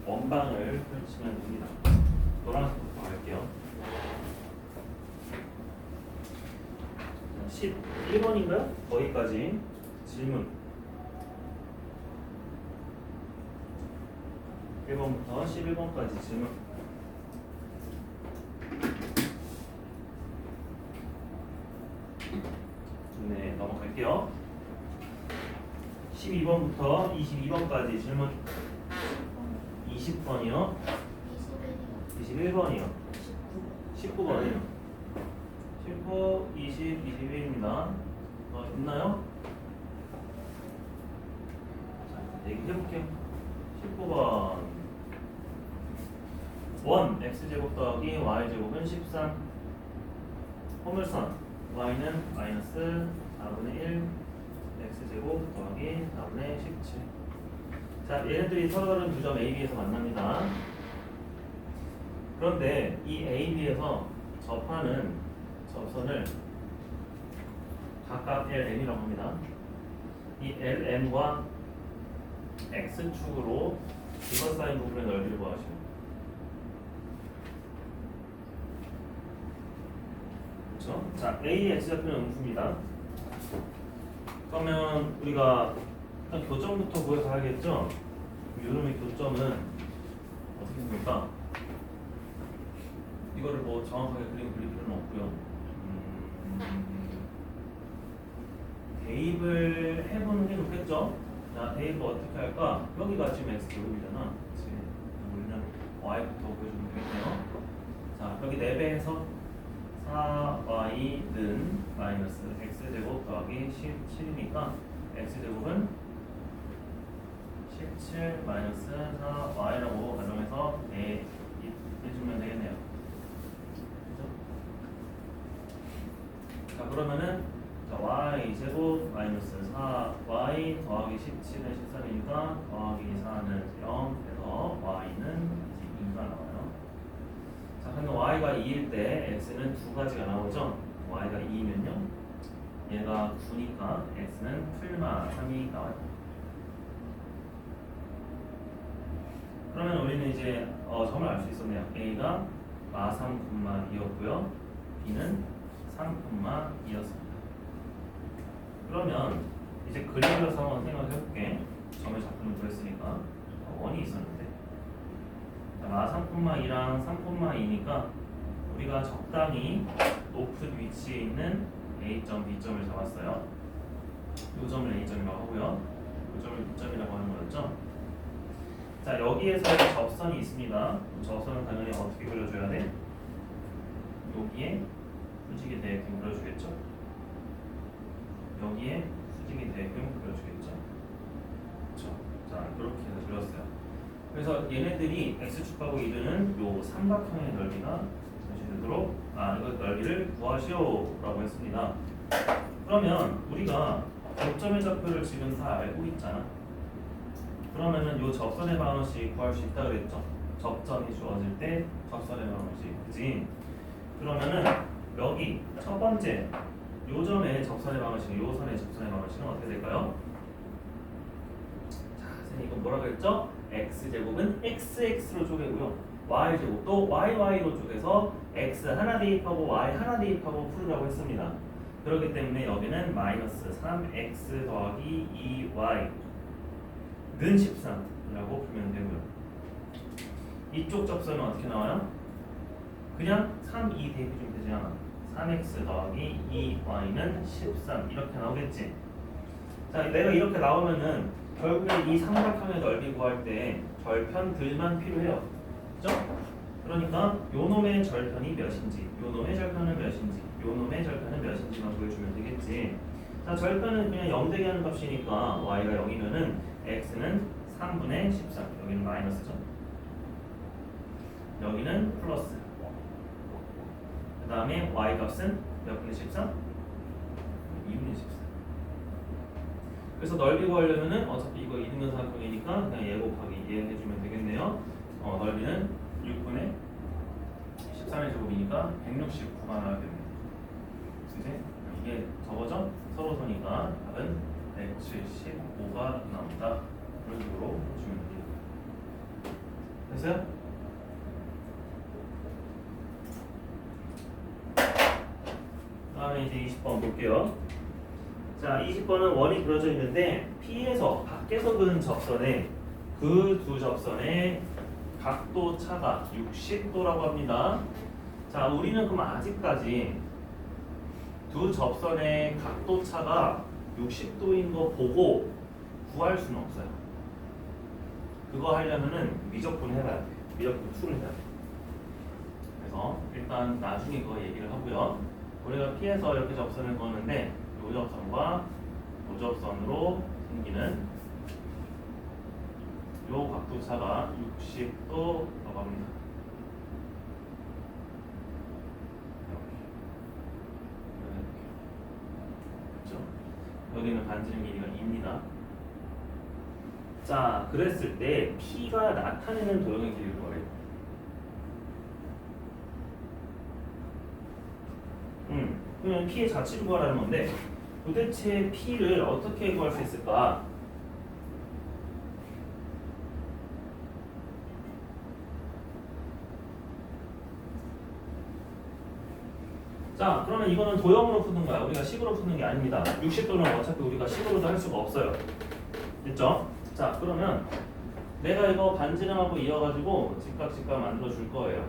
원방을 펼치면 됩니다. 노란색부터 갈게요. 11번인가요? 거기까지 질문 1번부터 11번까지 질문. 네, 넘어갈게요. 12번부터 22번까지 질문. 20번이요. 21번이요. 19번이요. 19, 20, 21입니다. 있나요? 자, 얘기해볼게요. 19번 1. x제곱 더하기 y제곱은 13. 포물선 y는 마이너스 4분의 1 x제곱 더하기 4분의 17. 자, 얘네들이 서로 다른 두 점 A, B에서 만납니다. 그런데 이 A, B에서 접하는 접선을 각각 LM이라고 합니다. 이 LM과 X축으로 둘러싸인 부분의 넓이를 구하시오. 그렇죠? 자, A, X좌표는 음수입니다. 그러면 우리가 일단 교점부터 구해가야겠죠? 요놈의 교점은 어떻게 됩니까? 이거를 뭐 정확하게 그림 그릴 필요는 없고요. 대입을 해보는 게 좋겠죠? 자, 대입을 어떻게 할까? 여기가 지금 x제곱이잖아. 그치? 우리는 y부터 구해주면 되겠네요. 자, 여기 4배에서 4y는 마이너스 x제곱 더하기 17이니까 x제곱은 17 마이너스 4y라고 가정해서 해주면 되겠네요. 그죠? 자, 그러면은 자, y제곱 마이너스 4y 더하기 17은 13이니까 더하기 4는 0 그래서 y는 2가 나와요. 자, 그러면 y가 2일 때 x는 두 가지가 나오죠. y가 2면요 얘가 9니까 x는 풀마 3이 나와요. 그러면 우리는 이제 점을 알 수 있었네요. a가 마 3,2였고요 b는 3,2였습니다. 그러면 이제 그림으로서 한번 생각해 볼게. 점의 좌표는 구했으니까 원이 있었는데 마 3,2랑 3,2니까 우리가 적당히 높은 위치에 있는 A점, B점을 잡았어요. 이 점을 A점이라고 하고요. 이 점을 B점이라고 하는 거였죠. 자, 여기에서 접선이 있습니다. 접선은 당연히 어떻게 그려줘야 돼? 여기에 수직의 대역경 그려주겠죠. 여기에 수직의 대역경 그려주겠죠. 그렇죠. 자, 이렇게 해서 그렸어요. 그래서 얘네들이 x축하고 이르는 요 삼각형의 넓이가 되도록 이거 넓이를 구하시오라고 했습니다. 그러면 우리가 접점의 좌표를 지금 다 알고 있잖아. 그러면은 요 접선의 방정식 구할 수 있다 그랬죠. 접점이 주어질 때 접선의 방정식, 그지? 그러면은 여기 첫 번째 요 점의 접선의 방정식, 요 선의 접선의 방정식은 어떻게 될까요? 자, 선생님 이건 뭐라고 했죠? x제곱은 xx로 쪼개고요. y제곱도yy로 쪼개서 x 하나 대입하고 y 하나 대입하고 풀으라고 했습니다. 그렇기 때문에 여기는 마이너스 3x 더하기 2y는 13이라고 풀면 되고요. 이쪽 접선은 어떻게 나와요? 그냥 3, 2 대입해주면 되지 않아. 3x 더하기 2y는 13 이렇게 나오겠지. 자, 내가 이렇게 나오면은 결국에 이 삼각형의 넓이 구할 때 절편들만 필요해요. 그죠? 그러니까 요 놈의 절편이 몇인지, 요 놈의 절편은 몇인지, 요 놈의 절편은 몇인지만 구해주면 되겠지. 자, 절편은 그냥 0 되게 하는 값이니까 y가 0이면은 x는 3분의 13, 여기는 마이너스죠. 여기는 플러스. 그 다음에 y 값은 몇 분의 13? 2분의 13. 그래서 넓이 구하려면은 어차피 이거 이등변 삼각형이니까 그냥 얘 곱하기 얘 해주면 되겠네요. 넓이는 6분의 13의 제곱이니까 169가 나와야겠네요. 이제 이게 저거죠? 서로서니까 답은 175가 나온다. 그런 식으로 보시면 됩니다. 됐어요? 다음에 이제 20번 볼게요. 자, 20번은 원이 그려져 있는데 P에서 밖에서 그은 접선에 그 두 접선의 각도 차가 60도라고 합니다. 자, 우리는 그럼 아직까지 두 접선의 각도 차가 60도인 거 보고 구할 수는 없어요. 그거 하려면은 미적분 해봐야 돼. 미적분 툴을 해야 돼. 그래서 일단 나중에 그거 얘기를 하고요. 우리가 P에서 이렇게 접선을 그었는데 이 접선과 이 접선으로 생기는 이 각도 차가 60도라고 합니다. 그렇죠? 여기는 반지름 길이가 2입니다. 자, 그랬을 때 P가 나타내는 도형의 길이를 구하래요. 그러면 P의 자취를 구하라는 건데 도대체 P를 어떻게 구할 수 있을까? 자, 그러면 이거는 도형으로 푸는 거야. 우리가 식으로 푸는 게 아닙니다. 60도는 어차피 우리가 식으로도 할 수가 없어요. 됐죠? 자, 그러면 내가 이거 반지름하고 이어가지고 직각 만들어 줄 거예요.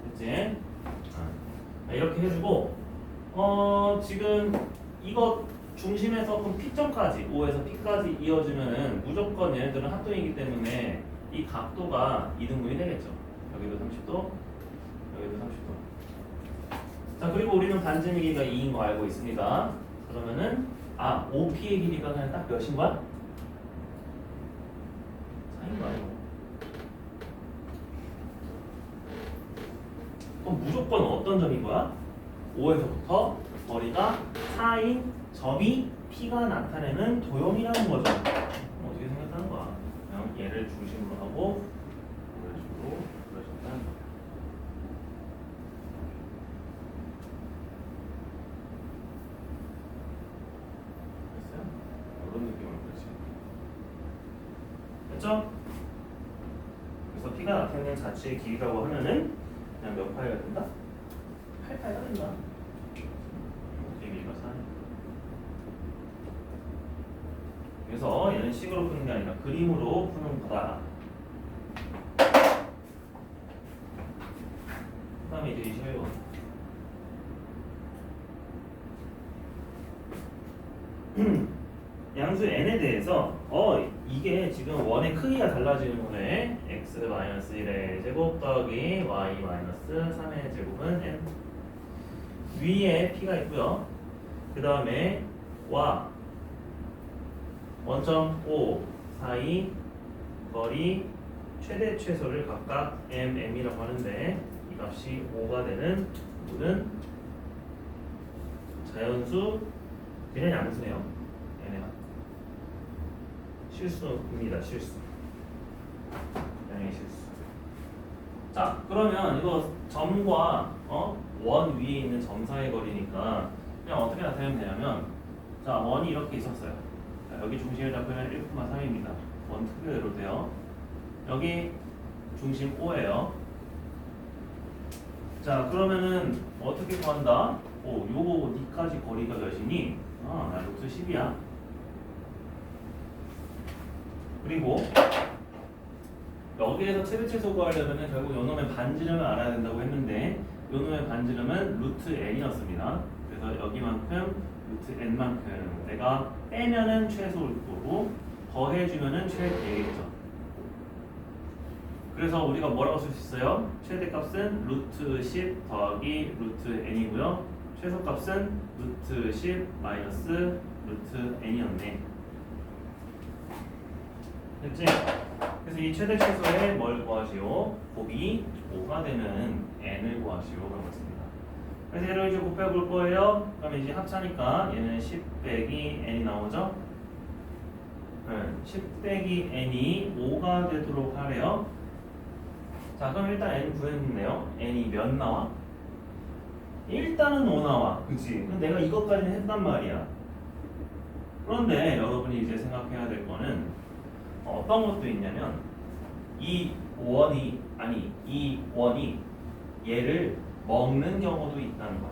됐지? 이렇게 해주고 지금 이거 중심에서 그럼 P점까지 O에서 P까지 이어주면은 무조건 얘네들은 합동이기 때문에 이 각도가 이등분이 되겠죠. 여기도 30도, 여기도 30도. 자, 그리고 우리는 반지름 길이가 2인 거 알고 있습니다. 그러면은 OP의 길이가 그냥 딱 몇인 거야? 4인 거 아니고. 그럼 무조건 어떤 점인 거야? O에서부터 거리가 4인 점이 P가 나타내는 도형이라는 거죠. 어떻게 생각하는 거야? 그냥 얘를 중심으로 하고 이런 식으로 그려줬다는 거야. 됐어요? 이런 느낌으로 그리지. 됐죠? 그래서 P가 나타내는 자체의 길이라고 하면은 그냥 몇 파이가 된다? 8파이가 된다. 길이가 4. 그래서 얘는 식으로 푸는 게 아니라 그림으로 푸는 거다. 그 다음에 이제 21번. 양수 n에 대해서 이게 지금 원의 크기가 달라지는 거네. x-1의 제곱 더하기 y-3의 제곱은 n. 위에 p가 있고요. 그 다음에 와 1.5 사이 거리 최대 최소를 각각 mm이라고 하는데 이 값이 5가 되는 모든 자연수 그냥 양수네요. 얘네가 실수입니다. 실수. 양의 실수. 자, 그러면 이거 점과 원 위에 있는 점 사이 거리니까 그냥 어떻게 나타내면 되냐면, 자, 원이 이렇게 있었어요. 자, 여기 중심을 잡으면 1,3입니다. 원 특유대로 돼요. 여기 중심 O예요. 자, 그러면은 어떻게 구한다? 요거 니까지 거리가 몇이니? 나 루트 10이야. 그리고 여기에서 최대 최소 구하려면 결국 요놈의 반지름을 알아야 된다고 했는데 요놈의 반지름은 루트 n이었습니다. 그래서 여기만큼 루트 n만큼 내가 빼면은 최소일 거고 더해주면은 최대겠죠. 그래서 우리가 뭐라고 쓸 수 있어요? 최대값은 루트 10 더하기 루트 n이고요. 최소값은 루트 10 마이너스 루트 n이었네. 됐지? 그래서 이 최대 최소에 뭘 구하시오? 곱이 5가 되는 n을 구하시오. 그런 것입니다. 그래서 얘를 이제 곱해 볼 거예요. 그러면 이제 합차니까 얘는 10 빼기 n이 나오죠? 10 빼기 n이 5가 되도록 하래요. 자, 그럼 일단 n 구했네요. n이 몇 나와? 일단은 5 나와. 그치? 그럼 내가 이것까지는 했단 말이야. 그런데 여러분이 이제 생각해야 될 거는 어떤 것도 있냐면 이 원이 얘를 먹는 경우도 있다는 거야.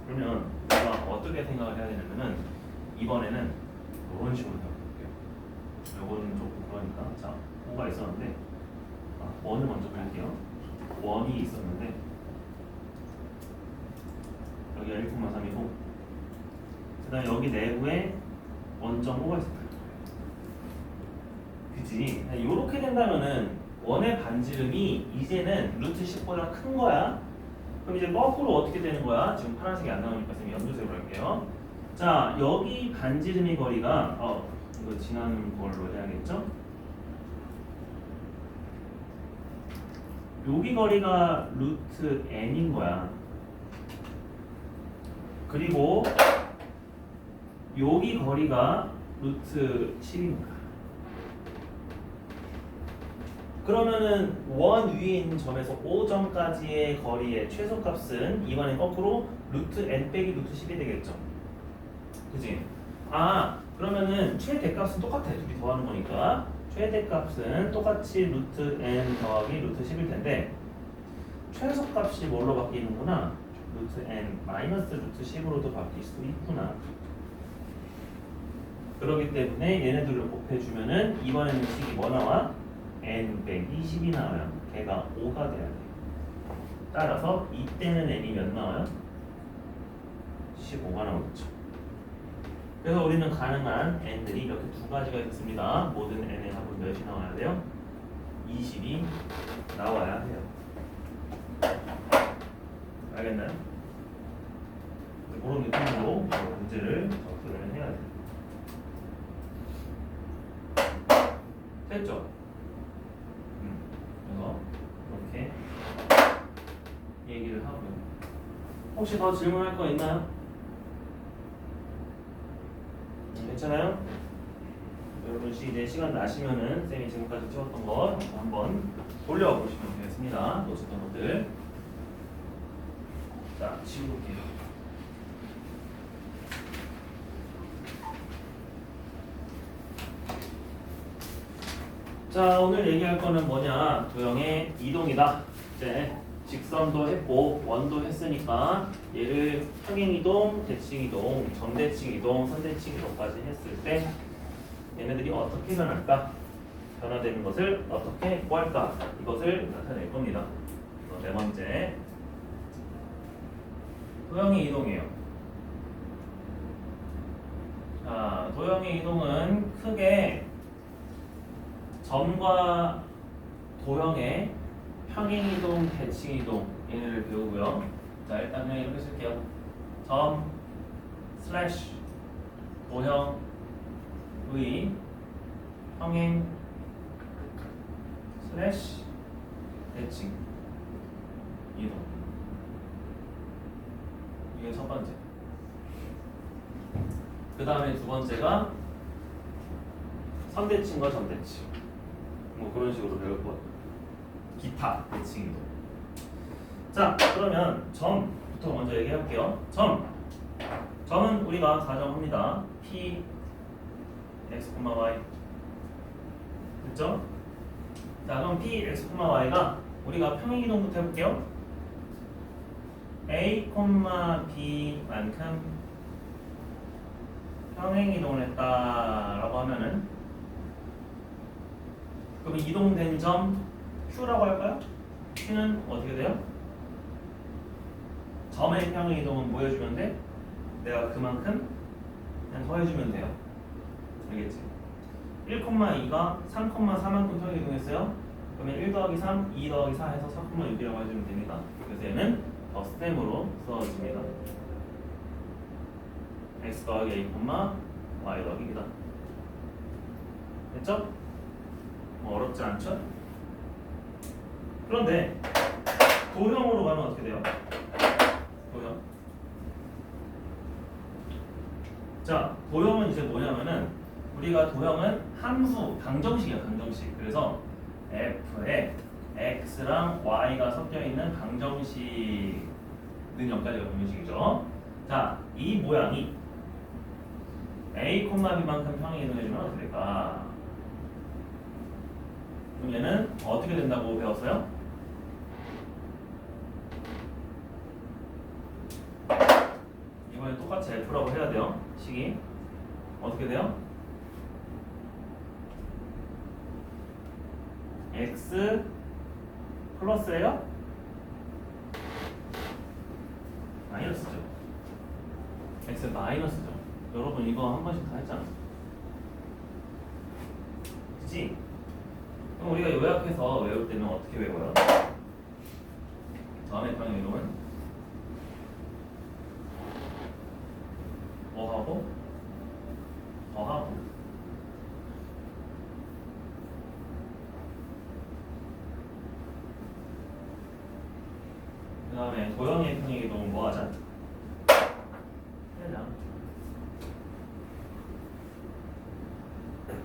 그러면 우리가 어떻게 생각을 해야 되냐면은 이번에는 이런 식으로 해볼게요. 요거는 조금 그러니까 자 5가 있었는데 원을 먼저 볼게요. 원이 있었는데 여기가 1,3이고 그 다음에 여기 내부에 1.5가 있을 거예요. 그치? 이렇게 된다면은 원의 반지름이 이제는 루트 10보다 큰 거야. 그럼 이제 거꾸로 어떻게 되는 거야? 지금 파란색이 안 나오니까 선생님이 연두색으로 할게요. 자, 여기 반지름의 거리가 이거 지나는 걸로 해야겠죠? 여기 거리가 루트 n인 거야. 그리고 여기 거리가 루트 10인 거야. 그러면은 원 위에 있는 점에서 5점까지의 거리의 최소값은 이번엔 거꾸로 루트 n 빼기 루트 10이 되겠죠. 그치? 그러면은 최대값은 똑같아. 둘이 더하는 거니까 최대값은 똑같이 루트 n 더하기 루트 10일 텐데 최소값이 뭘로 바뀌는구나? 루트 n 마이너스 루트 10으로도 바뀔 수 있구나. 그렇기 때문에 얘네들을 곱해주면은 이번에는 식이 뭐 나와? n 빼기 10이 나와요. 걔가 5가 돼야 돼. 따라서 이때는 n이 몇 나와요? 15가 나오겠죠. 그래서 우리는 가능한 n들이 이렇게 두 가지가 있습니다. 모든 n의 합은 몇이 나와야 돼요? 20이 나와야 해요. 알겠나요? 그런 느낌으로 문제를 접근을 해야 돼요. 됐죠? 그래서 이렇게 얘기를 하고요. 혹시 더 질문할 거 있나요? 괜찮아요? 여러분 이제 시간 나시면은 쌤이 지금까지 찍었던 거 한번 돌려보시면 되겠습니다. 놓쳤던 것들. 자, 지울게요. 자, 오늘 얘기할 거는 뭐냐? 도형의 이동이다. 이제 직선도 했고 원도 했으니까 얘를 평행이동, 대칭이동, 점대칭이동, 선대칭이동까지 했을 때 얘네들이 어떻게 변할까? 변화되는 것을 어떻게 구할까? 이것을 나타낼 겁니다. 네 번째, 도형의 이동이에요. 자, 도형의 이동은 크게 점과 도형의 평행이동, 대칭이동 얘네를 배우고요. 자, 일단 그냥 이렇게 쓸게요. 점 슬래시 도형의 평행 슬래시 대칭 이동. 이게 첫 번째. 그 다음에 두 번째가 선대칭과 점대칭. 뭐 그런 식으로 배울 거예요. 기타 대칭이동. 자, 그러면 점부터 먼저 얘기할게요. 점은 우리가 가정합니다. p x, y 됐죠? 자, 그럼 p x, y가 우리가 평행이동부터 해볼게요. a, b만큼 평행이동을 했다라고 하면은 그럼 이동된 점 Q라고 할까요? Q는 어떻게 돼요? 점의 평행이동은 뭐 해주면 돼? 내가 그만큼 그냥 더해주면 돼요. 알겠지? 1,2가 3,4만큼 평행이동했어요. 그러면 1 더하기 3, 2 더하기 4 해서 4,6이라고 해주면 됩니다. 그래서 얘는 더 스템으로 써집니다. x 더하기 a, y 더하기 2다. 됐죠? 뭐 어렵지 않죠? 그런데 도형으로 가면 어떻게 돼요? 도형. 자, 도형은 이제 뭐냐면은 우리가 도형은 함수, 방정식이야, 방정식. 그래서 f에 x랑 y가 섞여 있는 방정식 는 여기까지가 방정식이죠. 자, 이 모양이 a, b만큼 평행 이동해주면 어떻게 될까? 그럼 얘는 어떻게 된다고 배웠어요? 이번에 똑같이 F라고 해야 돼요. 식이 어떻게 돼요? X 플러스예요? 마이너스죠. X 마이너스죠. 여러분 이거 한 번씩 다 했잖아. 그치? 그럼 우리가 요약해서 외울 때는 어떻게 외워요? 다음에 평행 이동은 뭐하고? 더하고 그 다음에 도형의 평행 이동은 뭐 하자? 해자.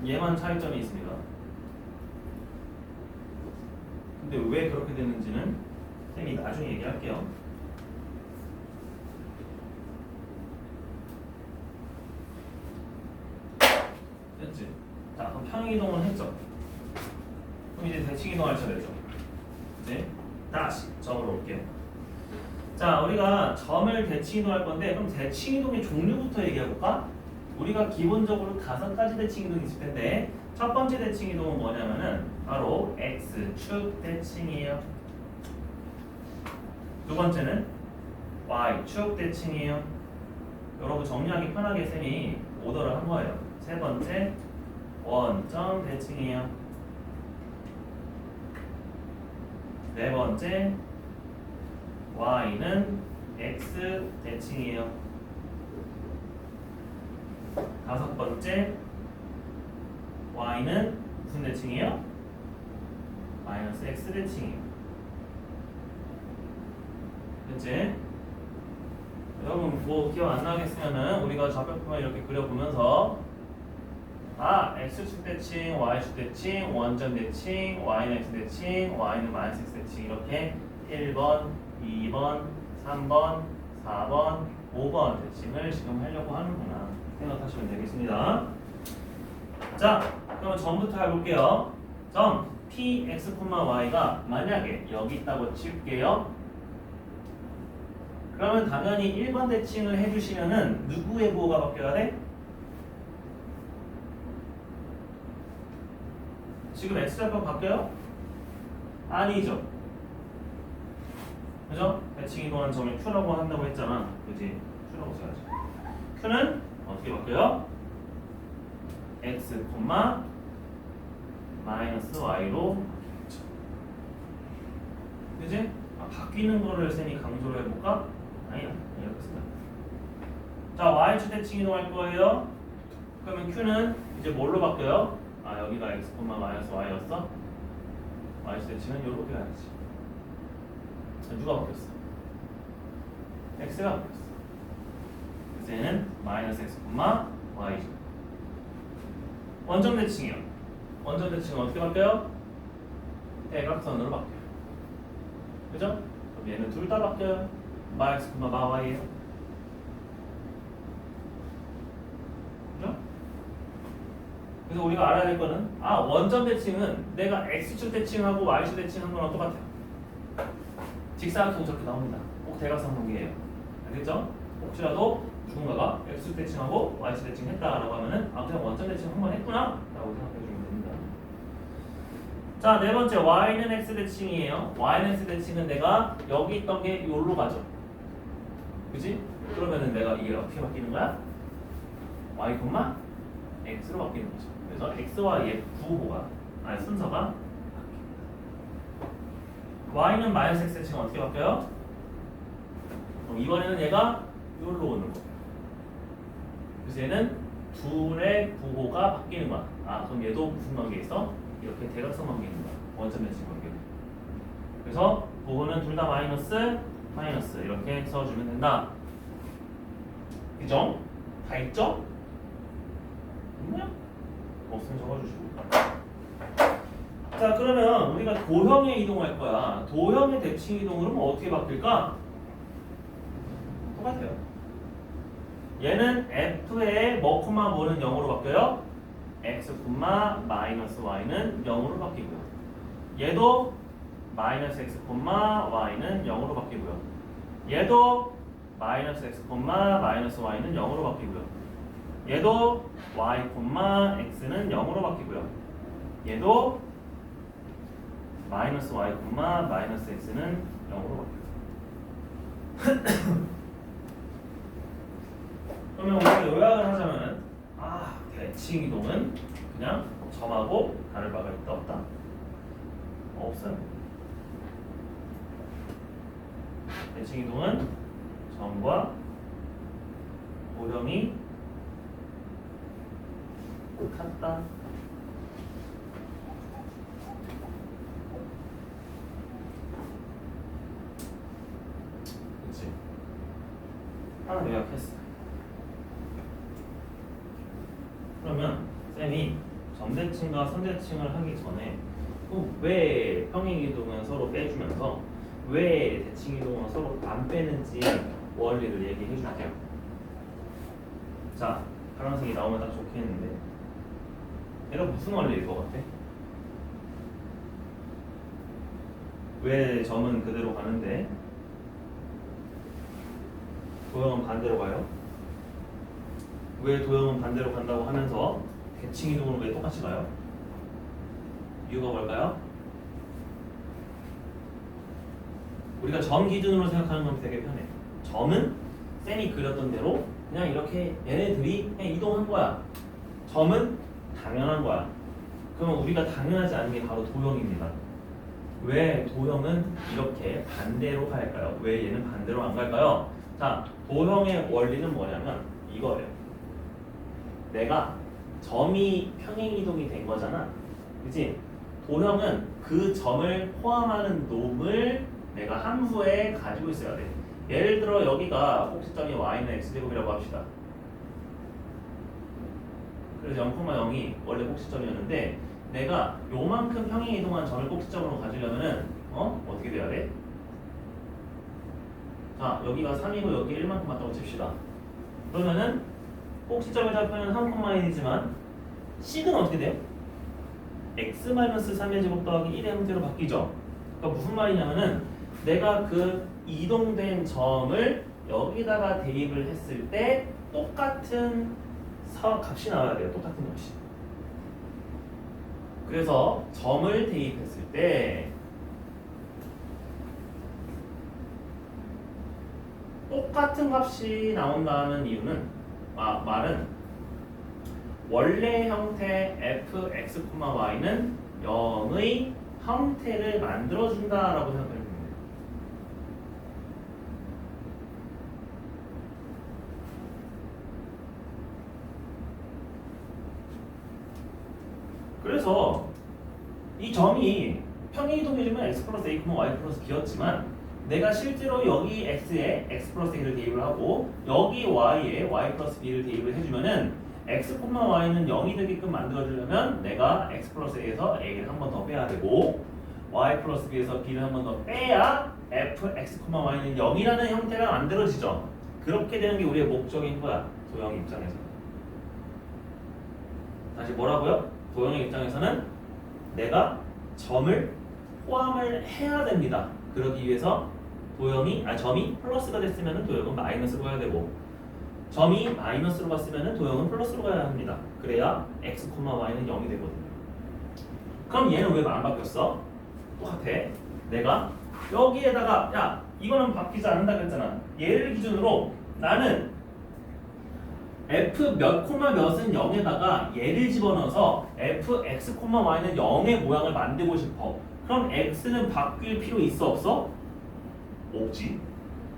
얘만 차이점이 있습니다. 근데 왜 그렇게 됐는지는 쌤이 나중에 얘기할게요. 됐지? 자, 그럼 평행이동은 했죠? 그럼 이제 대칭이동할 차례죠. 이제 다시 점으로 올게요. 자, 우리가 점을 대칭이동할 건데 그럼 대칭이동의 종류부터 얘기해볼까? 우리가 기본적으로 5가지 대칭이동이 있을 텐데 첫 번째 대칭이동은 뭐냐면은 바로 X축 대칭이에요. 두 번째는 Y축 대칭이에요. 여러분 정리하기 편하게 쌤이 오더를 한 거예요. 세 번째 원점 대칭이에요. 네 번째 Y는 X 대칭이에요. 다섯 번째 Y는 무슨 대칭이에요? 마이너스 X 대칭이에요. 됐지? 여러분 뭐 기억 안 나겠으면은 우리가 좌표표만 이렇게 그려보면서 X축 대칭, Y축 대칭, 원점 대칭, Y는 X 대칭, Y는 마이너스 X 대칭 이렇게 1번, 2번, 3번, 4번, 5번 대칭을 지금 하려고 하는구나 생각하시면 되겠습니다. 자, 그럼 점부터 해볼게요. 점 P, X, Y가 만약에 여기 있다고 칠게요. 그러면 당연히 1번 대칭을 해주시면은 누구의 부호가 바뀌어야 돼? 지금 X좌표 바뀌어요? 아니죠. 그죠? 대칭 이동한 점을 Q라고 한다고 했잖아. 그지? Q라고 써야지. Q는 어떻게 바뀌어요? X, 마이너스 Y로 바뀌겠죠. 그지? 바뀌는 거를 쌤이 강조를 해볼까? 아니야. 이렇게 쓴다. 자, Y축 대칭 이동할 거예요. 그러면 Q는 이제 뭘로 바뀌어요? 여기가 X, 마이너스 Y였어? Y축 대칭은 이렇게 가야지. 누가 바뀌었어? X가 바뀌었어. 그래서 얘는 마이너스 X, Y죠. 원점 대칭이요. 원점 대칭은 어떻게 바뀌어요? 대각선으로 바뀌어요. 그죠? 그럼 얘는 둘 다 바뀌어요. 마이너스, Y예요. 그죠? 그래서 우리가 알아야 될 거는 원점 대칭은 내가 X축 대칭하고 Y축 대칭한 거랑 똑같아요. 직사각형 저렇게 나옵니다. 꼭 대각선 관계예요. 알겠죠? 혹시라도 누군가가 X축 대칭하고 Y축 대칭 했다라고 하면은 그냥 원점 대칭 한 번 했구나 라고 생각해주면 됩니다. 자, 네 번째 Y는 X 대칭이에요. Y는 X 대칭은 내가 여기 있던 게 여기로 가죠. 그지? 그러면은 내가 이게 어떻게 바뀌는 거야? Y, X로 바뀌는 거죠. 그래서 XY의 부호가 순서가 Y는 마이너스 X 대칭은 어떻게 바뀌어요? 이번에는 얘가 여기로 오는 거예요. 그래서 얘는 둘의 부호가 바뀌는 거야. 그럼 얘도 무슨 관계에 있어? 이렇게 대각선 관계에 있는 거야. 원점 대칭 관계. 그래서 부호는 둘 다 마이너스 이렇게 써주면 된다. 그죠? 다 있죠? 있나요? 없으면 적어주시고. 자, 그러면 우리가 도형에 이동할 거야. 도형의 대칭 이동으로 어떻게 바뀔까? 똑같아요. 얘는 f의 뭐 콤마 뭐는 0으로 바뀌어요? x 콤마 마이너스 y는 0으로 바뀌고요. 얘도 마이너스 x 콤마 y는 0으로 바뀌고요. 얘도 마이너스 x 콤마 마이너스 y는 0으로 바뀌고요. 얘도 y 콤마 x는 0으로 바뀌고요. 얘도 마이너스 y 콤마 마이너스 x는 0으로 바뀌어요. 그러면 우리가 요약을 하자면은 대칭 이동은 그냥 점하고 다를 바가 있다 없다? 없어요. 대칭 이동은 점과 도형이 같다. 그치? 하나 요약했어. 그러면 쌤이 점대칭과 선대칭을 하기 전에 왜 평행이동은 서로 빼주면서 왜 대칭이동은 서로 안 빼는지 원리를 얘기해 줄게요. 자, 파란색이 나오면 딱 좋겠는데 얘가 무슨 원리일 것 같아? 왜 점은 그대로 가는데 도형은 반대로 가요? 왜 도형은 반대로 간다고 하면서 대칭 이동으로 왜 똑같이 가요? 이유가 뭘까요? 우리가 점 기준으로 생각하는 건 되게 편해. 점은 쌤이 그렸던 대로 그냥 이렇게 얘네들이 그냥 이동한 거야. 점은 당연한 거야. 그러면 우리가 당연하지 않은 게 바로 도형입니다. 왜 도형은 이렇게 반대로 갈까요? 왜 얘는 반대로 안 갈까요? 자, 도형의 원리는 뭐냐면 이거예요. 내가 점이 평행이동이 된 거잖아. 그치? 도형은 그 점을 포함하는 놈을 내가 함수에 가지고 있어야 돼. 예를 들어 여기가 꼭지점이 y는 x제곱이라고 합시다. 그래서 0,0이 원래 꼭지점이었는데 내가 요만큼 평행이동한 점을 꼭지점으로 가지려면은 어떻게 돼야 돼? 자, 여기가 3이고 여기 1만큼 맞다고 칩시다. 그러면은 꼭지점의 좌표는 3,1이지만 식은 어떻게 돼요? x-3의 제곱 더하기 1의 형태로 바뀌죠. 그러니까 무슨 말이냐면은 내가 그 이동된 점을 여기다가 대입을 했을 때 똑같은 값이 나와야 돼요. 똑같은 값이. 그래서 점을 대입했을 때 똑같은 값이 나온다는 이유는 말은 원래 형태 fx,y는 0의 형태를 만들어준다라고 생각하면 됩니다. 그래서 이 점이 평행이동해주면 x 플러스 a, y 플러스 b였지만 내가 실제로 여기 x에 x 플러스 a를 대입을 하고 여기 y에 y 플러스 b를 대입을 해주면은 x, y는 0이 되게끔 만들어주려면 내가 x 플러스 a에서 a를 한 번 더 빼야 되고 y 플러스 b에서 b를 한 번 더 빼야 f, x, y는 0이라는 형태가 만들어지죠. 그렇게 되는 게 우리의 목적인 거야. 도형 입장에서. 다시 뭐라고요? 도형의 입장에서는 내가 점을 포함을 해야 됩니다. 그러기 위해서 점이 플러스가 됐으면 도형은 마이너스로 가야 되고 점이 마이너스로 갔으면 도형은 플러스로 가야 합니다. 그래야 x, y는 0이 되거든요. 그럼 얘는 왜 안 바뀌었어? 똑같아. 내가 여기에다가 야 이거는 바뀌지 않는다 그랬잖아. 얘를 기준으로 나는 f 몇 콤마 몇은 0에다가 얘를 집어넣어서 f, x, y는 0의 모양을 만들고 싶어. 그럼 x는 바뀔 필요 있어 없어? 없지.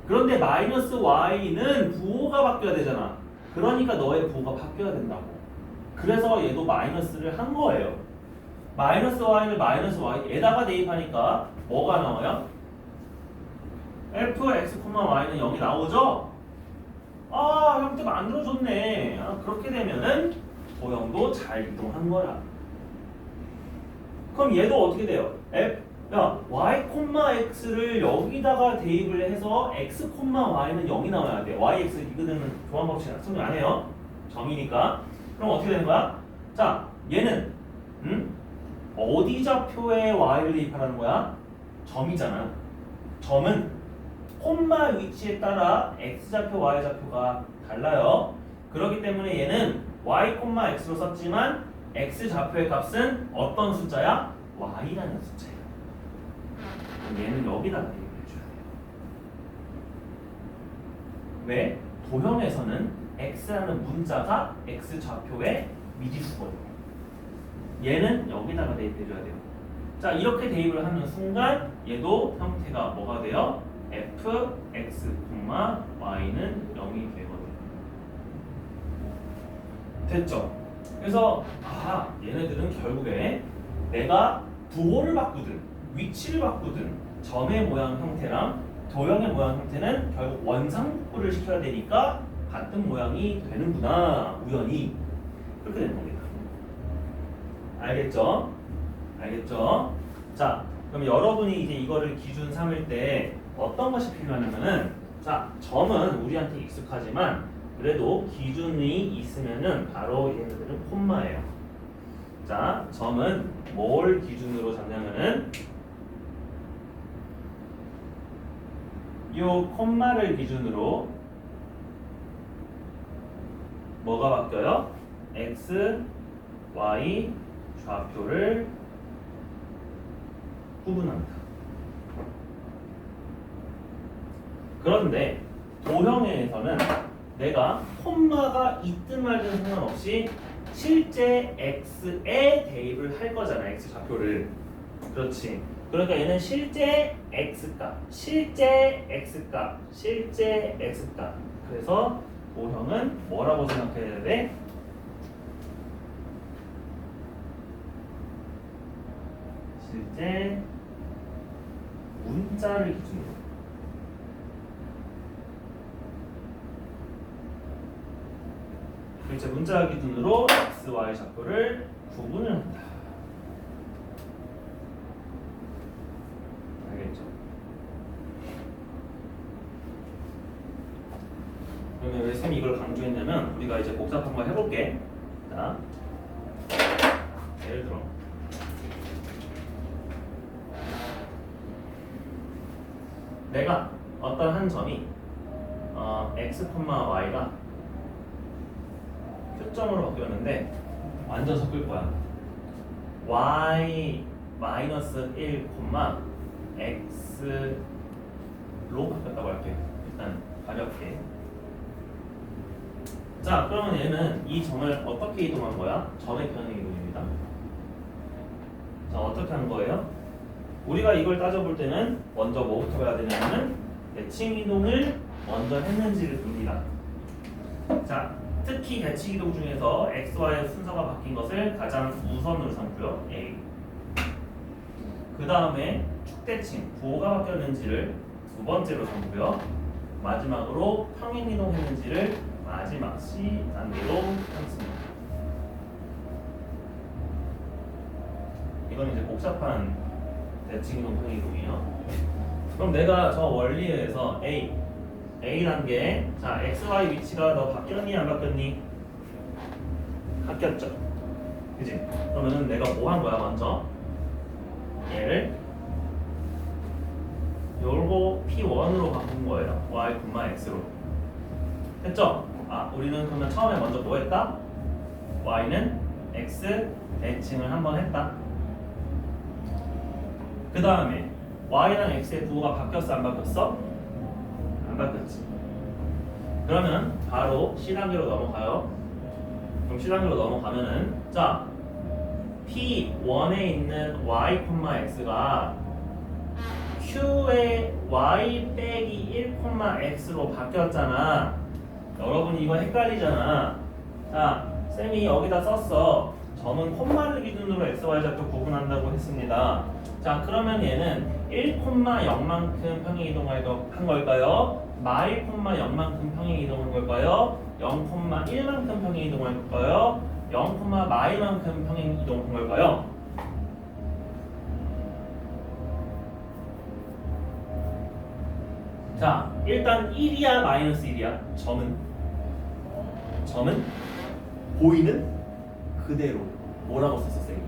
그런데 마이너스 y는 부호가 바뀌어야 되잖아. 그러니까 너의 부호가 바뀌어야 된다고. 그래서 얘도 마이너스를 한 거예요. 마이너스 y를 마이너스 y에다가 대입하니까 뭐가 나와요? f, x, y는 0이 나오죠? 형태 만들어줬네. 그렇게 되면은 도형도 잘 이동한 거야. 그럼 얘도 어떻게 돼요? 야, y, x를 여기다가 대입을 해서 x, y는 0이 나와야 돼. y, x 이거는 조합법칙 성립 안 해요. 점이니까. 그럼 어떻게 되는 거야? 자, 얘는 어디 좌표에 y를 대입하라는 거야? 점이잖아. 점은 콤마 위치에 따라 x 좌표, y 좌표가 달라요. 그렇기 때문에 얘는 y, x로 썼지만 x 좌표의 값은 어떤 숫자야? y라는 숫자야. 그럼 얘는 여기다가 대입을 해줘야 돼요. 왜? 도형에서는 x라는 문자가 x 좌표의 미지수거든요. 얘는 여기다가 대입해줘야 돼요. 자, 이렇게 대입을 하는 순간 얘도 형태가 뭐가 돼요? f, x, y는 0이 되거든요. 됐죠? 그래서 얘네들은 결국에 내가 부호를 바꾸든 위치를 바꾸든 점의 모양 형태랑 도형의 모양 형태는 결국 원상복구를 시켜야 되니까 같은 모양이 되는구나, 우연히. 그렇게 되는 겁니다. 알겠죠? 알겠죠? 자, 그럼 여러분이 이제 이거를 기준 삼을 때 어떤 것이 필요하냐면은, 자, 점은 우리한테 익숙하지만 그래도 기준이 있으면은 바로 얘네들은 콤마예요. 자, 점은 뭘 기준으로 잡냐면은 요 콤마를 기준으로 뭐가 바뀌어요? x, y 좌표를 구분합니다. 그런데 도형에서는 내가 콤마가 있든 말든 상관없이 실제 x에 대입을 할 거잖아, x 좌표를. 그렇지. 그러니까 얘는 실제 x값, 실제 x값, 실제 x값. 그래서 도형은 뭐라고 생각해야 돼? 실제 문자를 기준으로. 실제 문자 기준으로 x, y 좌표를 구분을 합니다. 알겠죠? 그러면 왜 쌤이 이걸 강조했냐면 우리가 이제 복잡한 거 해볼게. 자, 예를 들어 내가 어떤 한 점이 x, y가 표점으로 바뀌었는데 완전 섞을 거야. y 마이너스 1, x로 바뀌었다고 할게. 일단 가볍게. 자, 그러면 얘는 이 점을 어떻게 이동한 거야? 점의 평행 이동입니다. 자, 어떻게 한 거예요? 우리가 이걸 따져볼 때는 먼저 뭐부터 봐야 되냐면 대칭 이동을 먼저 했는지를 봅니다. 자, 특히 대칭 이동 중에서 xy의 순서가 바뀐 것을 가장 우선으로 삼고요. A. 그 다음에 축대칭, 부호가 바뀌었는지를 두 번째로 삼고요. 마지막으로 평행 이동했는지를 마지막 C 단계로 삼습니다. 이건 이제 복잡한 대칭 이동, 평행 이동이에요. 그럼 내가 저 원리에 의해서 A 단계, 자, XY 위치가 너 바뀌었니 안 바뀌었니? 바뀌었죠. 그지? 그러면은 내가 뭐 한 거야 먼저? 얘를 요거 P1으로 바꾼 거예요. Y, X로. 됐죠? 우리는 그러면 처음에 먼저 뭐 했다? Y는 X 대칭을 한번 했다. 그 다음에 Y랑 X의 부호가 바뀌었어 안 바뀌었어? 안 바뀌었지. 그러면 바로 C단계로 넘어가요. 그럼 C단계로 넘어가면은 자, P1에 있는 Y, X가 Q의 Y 빼기 1,X로 바뀌었잖아. 여러분이 이거 헷갈리잖아. 자, 쌤이 여기다 썼어. 점은 콤마를 기준으로 XY 좌표 구분한다고 했습니다. 자, 그러면 얘는 1,0만큼 평행 이동한 걸까요? 마일, 0만큼 평행 이동한 걸까요? 0,1만큼 평행 이동할 걸까요? 0, 마일만큼 평행 이동한 걸까요? 자, 일단 1이야 마이너스 1이야? 점은 보이는 그대로 뭐라고 썼어 쌤이?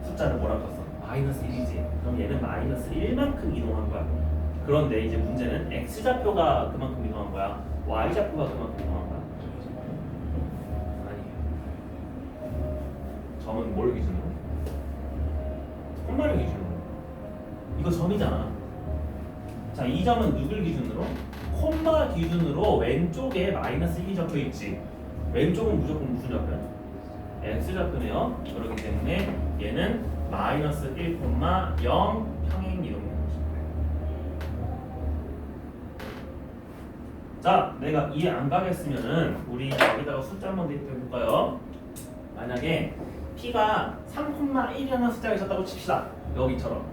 숫자는 뭐라고 썼어? 마이너스 1이지. 그럼 얘는 마이너스 1만큼 이동한 거야. 그런데 이제 문제는 x좌표가 그만큼 이동한 거야? y좌표가 그만큼 이동한 거야? 아니에요. 점은 뭘 기준으로? 콤마를 기준으로. 이거 점이잖아. 자, 이 점은 누굴 기준으로? 콤마 기준으로 왼쪽에 마이너스 1이 적혀 있지. 왼쪽은 무조건 무슨 좌표야? x좌표네요. 그렇기 때문에 얘는 마이너스 1, 0 평행 이동입니다. 자, 내가 이해 안 가겠으면은 우리 여기다가 숫자 한번 대입해 볼까요? 만약에 p가 3,1이라는 숫자가 있었다고 칩시다. 여기처럼.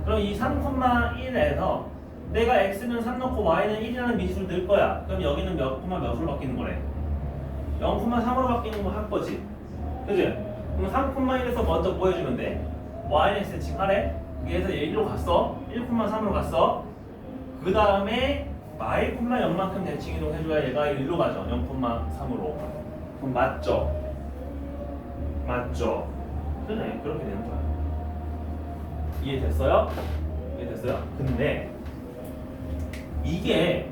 그럼 이 3,1에서 내가 x는 3 넣고 y는 1이라는 미수를 넣을 거야. 그럼 여기는 몇으로 바뀌는 거래? 0,3으로 바뀌는 거 할 거지. 그지? 그럼 3,1에서 먼저 뭐 해주면 돼? y는 x는 지금 하래? 그래서 얘 1로 갔어. 1,3으로 갔어. 그 다음에 y,0만큼 대칭 이동해줘야 얘가 1로 가죠. 0,3으로. 그럼 맞죠? 맞죠? 그래, 그렇게 되는 거야. 이해됐어요? 이해됐어요? 근데 이게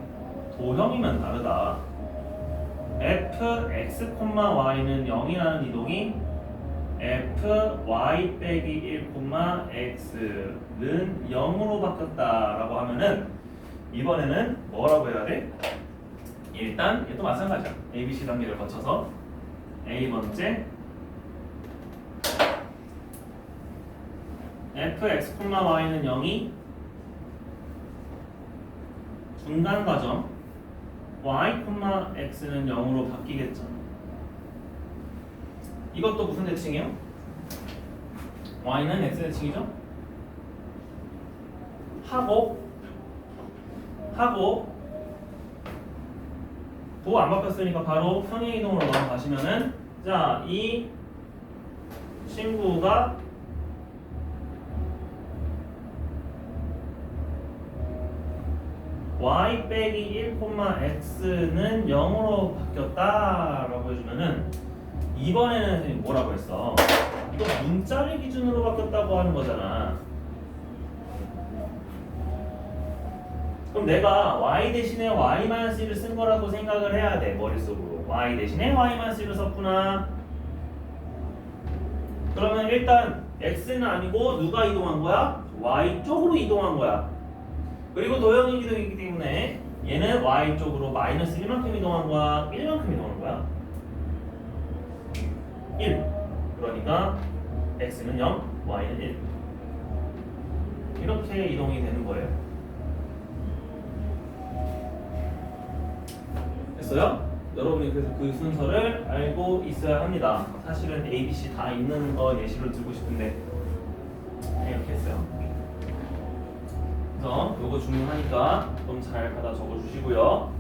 도형이면 다르다. fx, y는 0이라는 이동이 fy 빼기 1, x는 0으로 바뀌었다라고 하면은 이번에는 뭐라고 해야 돼? 일단 얘도 마찬가지야. ABC 단계를 거쳐서 A번째 fx, y는 0이 중간 과정 y, x는 0으로 바뀌겠죠. 이것도 무슨 대칭이에요? y는 x 대칭이죠? 하고 도 안 바뀌었으니까 바로 평행 이동으로 넘어가시면은 자, 이 친구가 y 빼기 1, x는 0으로 바뀌었다라고 해주면은 이번에는 선생님 뭐라고 했어? 이거 문자를 기준으로 바뀌었다고 하는 거잖아. 그럼 내가 y 대신에 y-1을 쓴 거라고 생각을 해야 돼. 머릿속으로 y 대신에 y-1을 썼구나. 그러면 일단 x는 아니고 누가 이동한 거야? y 쪽으로 이동한 거야. 그리고 도형 이동이기 때문에 얘는 y 쪽으로 마이너스 1만큼 이동한 거야? 1만큼 이동한 거야? 1. 그러니까 x는 0, y는 1. 이렇게 이동이 되는 거예요. 됐어요? 여러분이 그래서 그 순서를 알고 있어야 합니다. 사실은 A, B, C 다 있는 거 예시로 들고 싶은데 이렇게 했어요. 그래서 요거 중요하니까 좀 잘 받아 적어주시고요.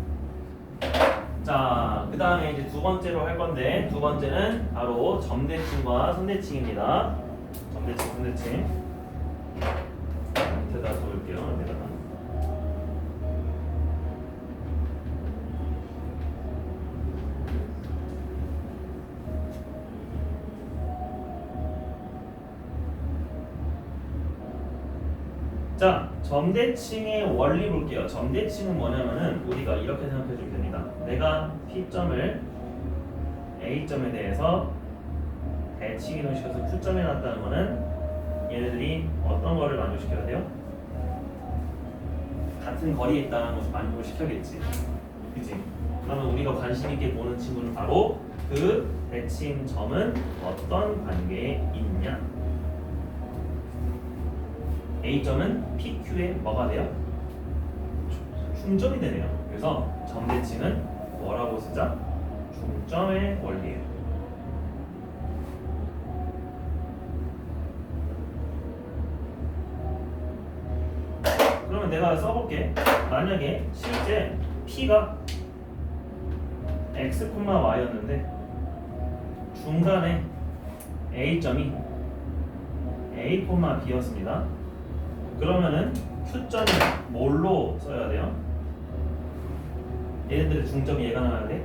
자, 그 다음에 이제 두 번째로 할 건데 두 번째는 바로 점대칭과 선대칭입니다. 점대칭, 선대칭. 밑에다 적을게요. 여기다가. 자, 점대칭의 원리 볼게요. 점대칭은 뭐냐면은 우리가 이렇게 생각해 주면 됩니다. 내가 P점을 A점에 대해서 대칭 이동시켜서 Q점에 놨다는 거는 얘네들이 어떤 거를 만족시켜야 돼요? 같은 거리에 있다는 것을 만족을 시켜야겠지. 그치? 그러면 우리가 관심 있게 보는 친구는 바로 그 대칭 점은 어떤 관계에 있냐? A점은 PQ에 뭐가 돼요? 중점이 되네요. 그래서 점대칭은 뭐라고 쓰자? 중점의 원리예요. 그러면 내가 써볼게. 만약에 실제 P가 X, Y였는데 중간에 A점이 A, B였습니다. 그러면은 Q점이 뭘로 써야 돼요? 얘네들의 중점이 얘가 나와야 돼?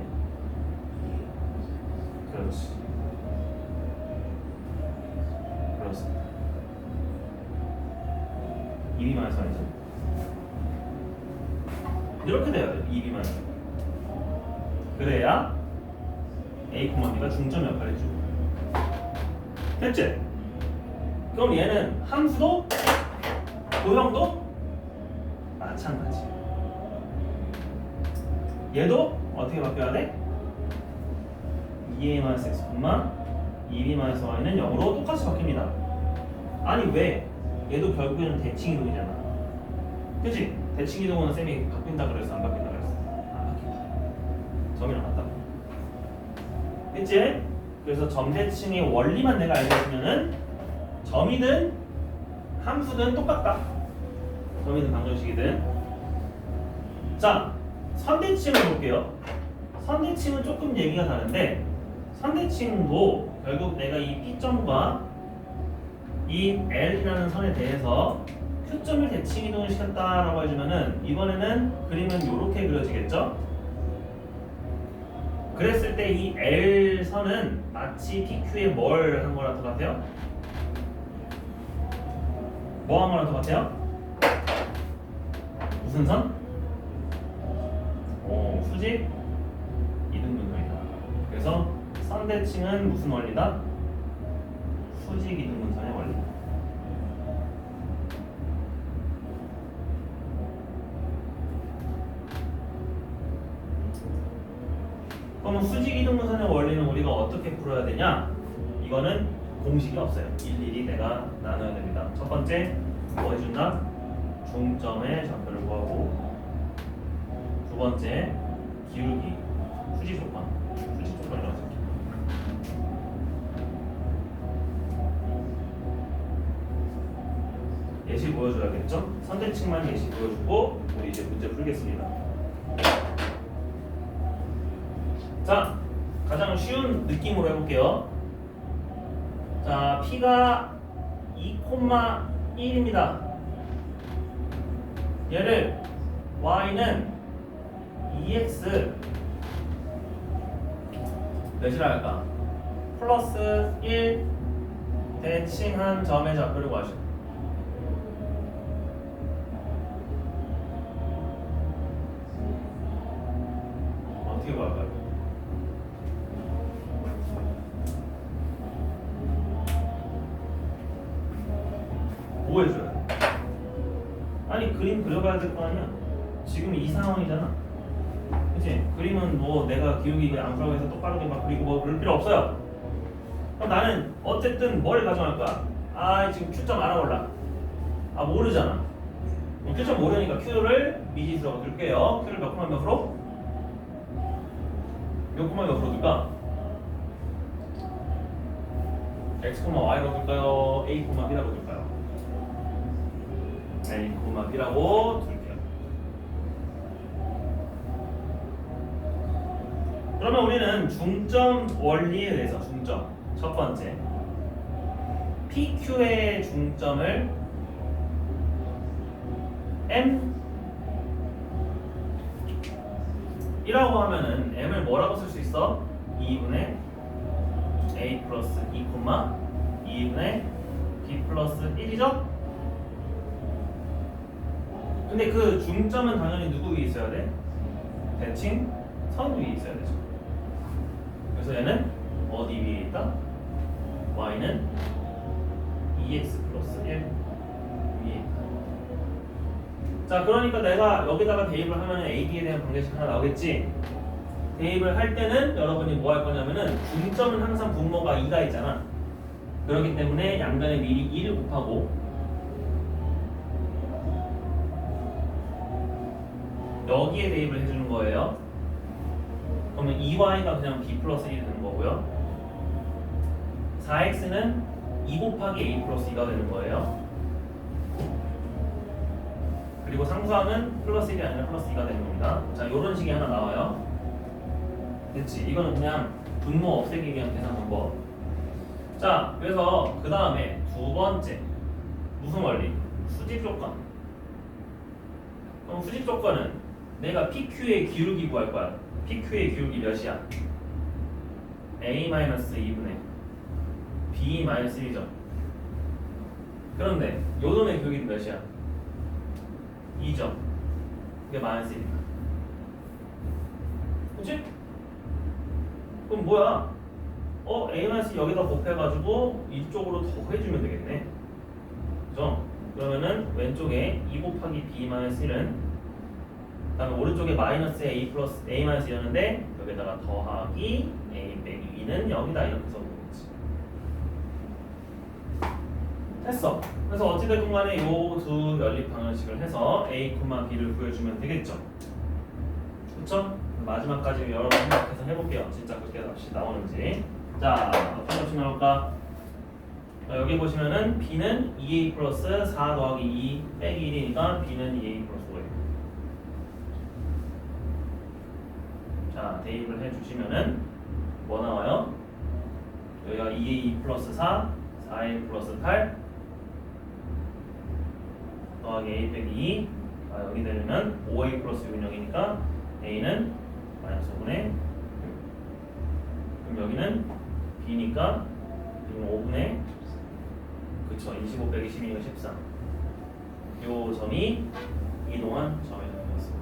그렇지. 그렇습니다. 2B만의 선이죠. 이렇게 돼야 돼요. 2B만의 선. 그래야 A, B가 중점 역할을 해주고. 됐지? 그럼 얘는 함수도 도형도 마찬가지. 얘도 어떻게 바뀌어야 돼? 2A-X, 2B-Y는 0으로 똑같이 바뀝니다. 아니 왜? 얘도 결국에는 대칭 이동이잖아. 그치? 대칭 이동은 쌤이 바뀐다 그래서 안 바뀐다 그랬어. 안 바뀐다. 점이랑 같다. 됐지? 그래서 점대칭의 원리만 내가 알고 있으면은 점이든 함수든 똑같다. 점이든 방정식이든. 자, 선대칭을 볼게요. 선대칭은 조금 얘기가 다른데 선대칭도 결국 내가 이 P점과 이 L이라는 선에 대해서 Q점을 대칭 이동을 시켰다라고 해주면은 이번에는 그림은 이렇게 그려지겠죠? 그랬을 때 이 L선은 마치 PQ에 뭘 한 거랑 똑같아요? 뭐 한 거랑 똑같아요? 무슨 선? 수직 이등분선이다. 그래서 선대칭은 무슨 원리다? 수직 이등분선의 원리. 그럼 수직 이등분선의 원리는 우리가 어떻게 풀어야 되냐? 이거는 공식이 없어요. 일일이 내가 나눠야 됩니다. 첫 번째 뭐 해준다? 중점의 좌표를 구하고, 두 번째 기울기 수직 조건, 수직 조건이라고 쓸게요. 예시 보여줘야겠죠? 선대칭만 예시 보여주고 우리 이제 문제 풀겠습니다. 자, 가장 쉬운 느낌으로 해볼게요. 자, P가 2,1입니다. 얘를 Y는 2x 몇이라 할까? 플러스 1 대칭한 점의 좌표를 구하시오. 어떻게 구할까요? 뭐 해줘야 돼? 아니 그림 그려봐야 될 거 아니야? 지금 이 상황이잖아. 그치? 그림은 뭐 내가 기울기 앙프라고 해서 똑바르게 막 그리고 뭐 그럴 필요 없어요. 그럼 나는 어쨌든 뭘 가정할 거야? 아 지금 Q점 알아볼라. 아 모르잖아. Q점 모르니까 Q를 미지수라고 둘게요. Q를 몇 콤마 몇으로? 몇 콤마 몇으로 둘까? X, Y로 둘까요? A, B라고 둘까요? A, B라고 둘게요. 그러면 우리는 중점 원리에 의해서 중점 첫 번째 PQ의 중점을 M 이라고 하면은 M을 뭐라고 쓸 수 있어? 2분의 A 플러스 2, 2분의 B 플러스 1이죠? 근데 그 중점은 당연히 누구 위에 있어야 돼? 대칭 선 위에 있어야 되죠. 그래서 얘는 어디 위에 있다? Y는 2x 플러스 1 위에 있다. 자, 그러니까 내가 여기다가 대입을 하면 AB에 대한 방정식 하나 나오겠지? 대입을 할 때는 여러분이 뭐 할 거냐면은 중점은 항상 분모가 2가 있잖아. 그렇기 때문에 양변에 미리 2를 곱하고 여기에 대입을 해주는 거예요. 그러면 2y가 그냥 b 플러스 1이 되는 거고요. 4x는 2 곱하기 a 플러스 2가 되는 거예요. 그리고 상수항은 플러스 1이 아니라 플러스 2가 되는 겁니다. 자, 이런 식이 하나 나와요. 됐지? 이거는 그냥 분모 없애기 위한 계산 방법. 자, 그래서 그 다음에 두 번째 무슨 원리? 수직 조건. 그럼 수직 조건은 내가 PQ의 기울기 구할 거야. PQ의 기울기 몇이야? A-2분의 B-1이죠. 그런데 요 놈의 기울기는 몇이야? 2죠. 이게 마이너스 1이야. 그치? 그럼 뭐야? A- 여기다 곱해가지고 이쪽으로 더 해주면 되겠네. 그죠? 그러면은 왼쪽에 2 곱하기 B-1은 그다음에 오른쪽에 마이너스 A 플러스 A-1이었는데 여기다가 더하기 A 빼기 2는 0이다 이렇게 써보겠지. 했어. 그래서 어찌됐건 간에 요 두 연립 방정식을 해서 A, B를 구해주면 되겠죠. 그쵸? 마지막까지 여러 번 생각해서 해볼게요. 진짜 그렇게 값이 나오는지. 자, 어떤 값이 나올까? 여기 보시면은 B는 2A 플러스 4 더하기 2 빼기 1이니까 B는 2A 플러스 5예요. 자, 대입을 해주시면은 뭐 나와요? 여기가 2A 플러스 4, 4A 플러스 8 더하기 A 빼기 2. 여기 되면 5A 플러스 6은 0이니까 A는 마이너스 5분의 6. 그럼 여기는 B니까 B는 5분의 그쵸 25 빼기 12가 13. 요 점이 이동한 점의 점이었습니다.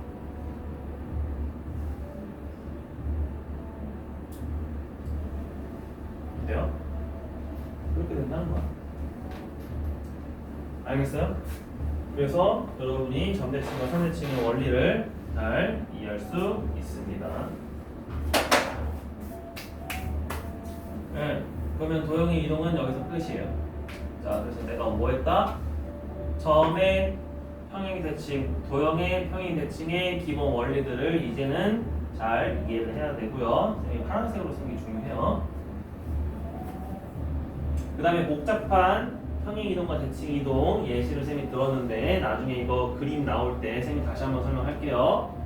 돼요? 그렇게 된다는 거야. 알겠어요? 그래서 여러분이 점대칭과 선대칭의 원리를 잘 이해할 수 있습니다. 네, 그러면 도형의 이동은 여기서 끝이에요. 자, 그래서 내가 뭐 했다? 점의 평행 대칭, 도형의 평행 대칭의 기본 원리들을 이제는 잘 이해를 해야 되고요. 파란색으로 쓴 게 중요해요. 그 다음에 복잡한 평행 이동과 대칭 이동 예시를 쌤이 들었는데 나중에 이거 그림 나올 때 쌤이 다시 한번 설명할게요.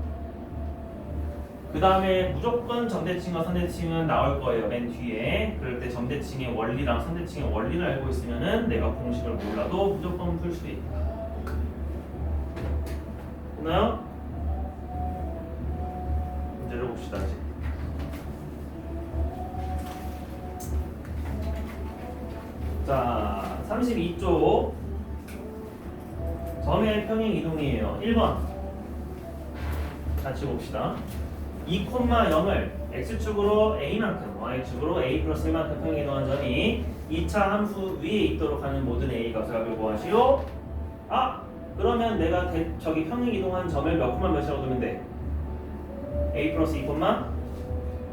그 다음에 무조건 점대칭과 선대칭은 나올 거예요. 맨 뒤에. 그럴 때 점대칭의 원리랑 선대칭의 원리를 알고 있으면은 내가 공식을 몰라도 무조건 풀 수 있다. 됐나요? 문제를 봅시다. 이제. 자, 32쪽 점의 평행 이동이에요. 1번 같이 봅시다. 2,0을 x축으로 a만큼 y축으로 a 플러스 1만큼 평행 이동한 점이 2차 함수 위에 있도록 하는 모든 a 값을 구하시오. 그러면 내가 저기 평행 이동한 점을 몇 콤마 몇이라고 두면 돼? a 플러스 2,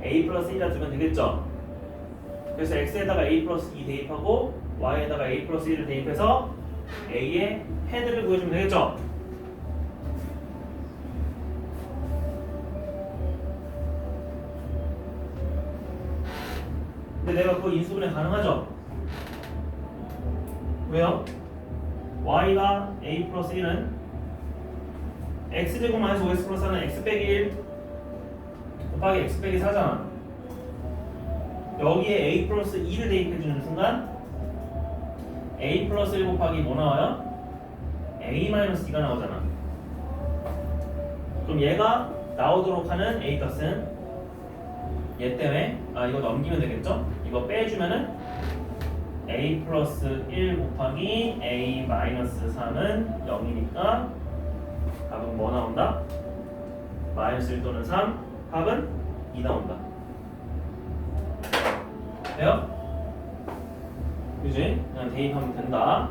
a 플러스 1이라 두면 되겠죠? 그래서 x에다가 a 플러스 2 대입하고 y에다가 a 플러스 1을 대입해서 a의 헤드를 구해주면 되겠죠? 근데 내가 그거 인수분해 가능하죠? 왜요? y가 a 플러스 1은 x제곱 마이너스 5x 플러스 4는 x 빼기 1 곱하기 x 빼기 4잖아. 여기에 a 플러스 2를 대입해주는 순간 a 플러스 1 곱하기 뭐 나와요? a 마이너스 2가 나오잖아. 그럼 얘가 나오도록 하는 a 값은 얘 때문에 이거 넘기면 되겠죠? 이거 빼주면은 a 플러스 1 곱하기 a 마이너스 3은 0이니까 답은 뭐 나온다? 마이너스 1 또는 3 답은 2 나온다. 돼요? 그지? 그냥 대입하면 된다.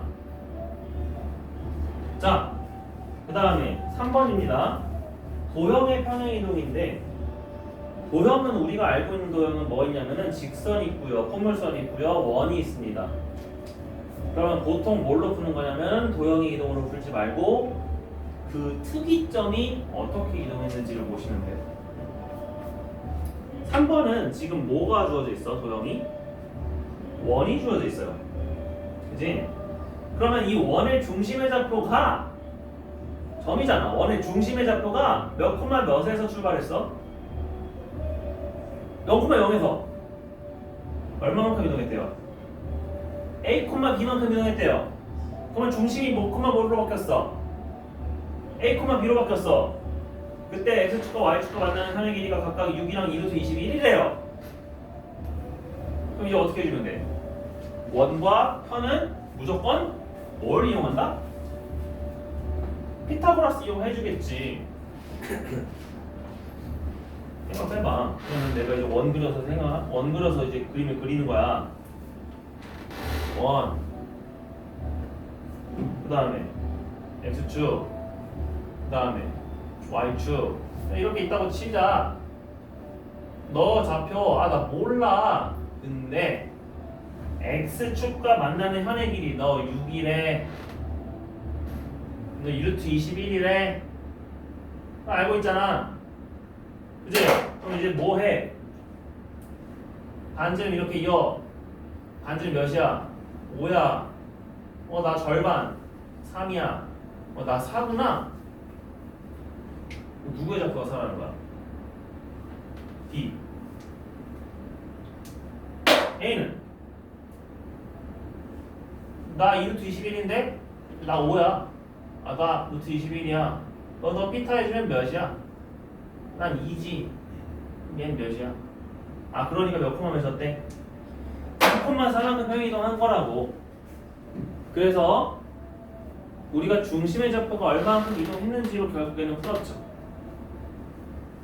자, 그 다음에 3번입니다. 도형의 평행이동인데 도형은 우리가 알고 있는 도형은 뭐 있냐면은 직선이 있고요, 포물선이 있고요, 원이 있습니다. 그러면 보통 뭘로 푸는 거냐면 도형의 이동으로 풀지 말고 그 특이점이 어떻게 이동했는지를 보시면 돼요. 3번은 지금 뭐가 주어져 있어? 도형이? 원이 주어져 있어요. 그지? 그러면 이 원의 중심의 좌표가 점이잖아. 원의 중심의 좌표가 몇 콤마 몇에서 출발했어? 0,0에서 얼마만큼 이동했대요? A, B만큼 이동했대요. 그러면 중심이 뭐 뭐로 바뀌었어? A, B로 바뀌었어. 그때 X축과 Y축과 만나는 현의 길이가 각각 6이랑 2루트 21이래요. 그럼 이제 어떻게 해주면 돼? 원과 편은 무조건 뭘 이용한다? 피타고라스 이용해주겠지. 생각해봐. 그러면 내가 이제 원 그려서 이제 그림을 그리는 거야. 원. 그 다음에 X축. 그 다음에 Y축. 이렇게 있다고 치자. 너 좌표, 나 몰라. 근데 X축과 만나는 현의 길이 너 6이래. 너 2루트 21이래. 알고 있잖아. 그치? 그럼 이제 뭐 해? 반지름 이렇게 이어. 반지름 몇이야? 5야. 나 절반. 3이야. 나 4구나. 누구의 좌표가 4라는 거야? B. A는? 나 2루트 21인데? 나 5야. 나 루트 21이야. 너 피타 해주면 몇이야? 난 2지. 얘는 몇이야? 그러니까 몇 콤마 맺었대? 2,4만큼 평이동한 거라고. 그래서 우리가 중심의 좌표가 얼마만큼 이동했는지로 결국에는 풀었죠.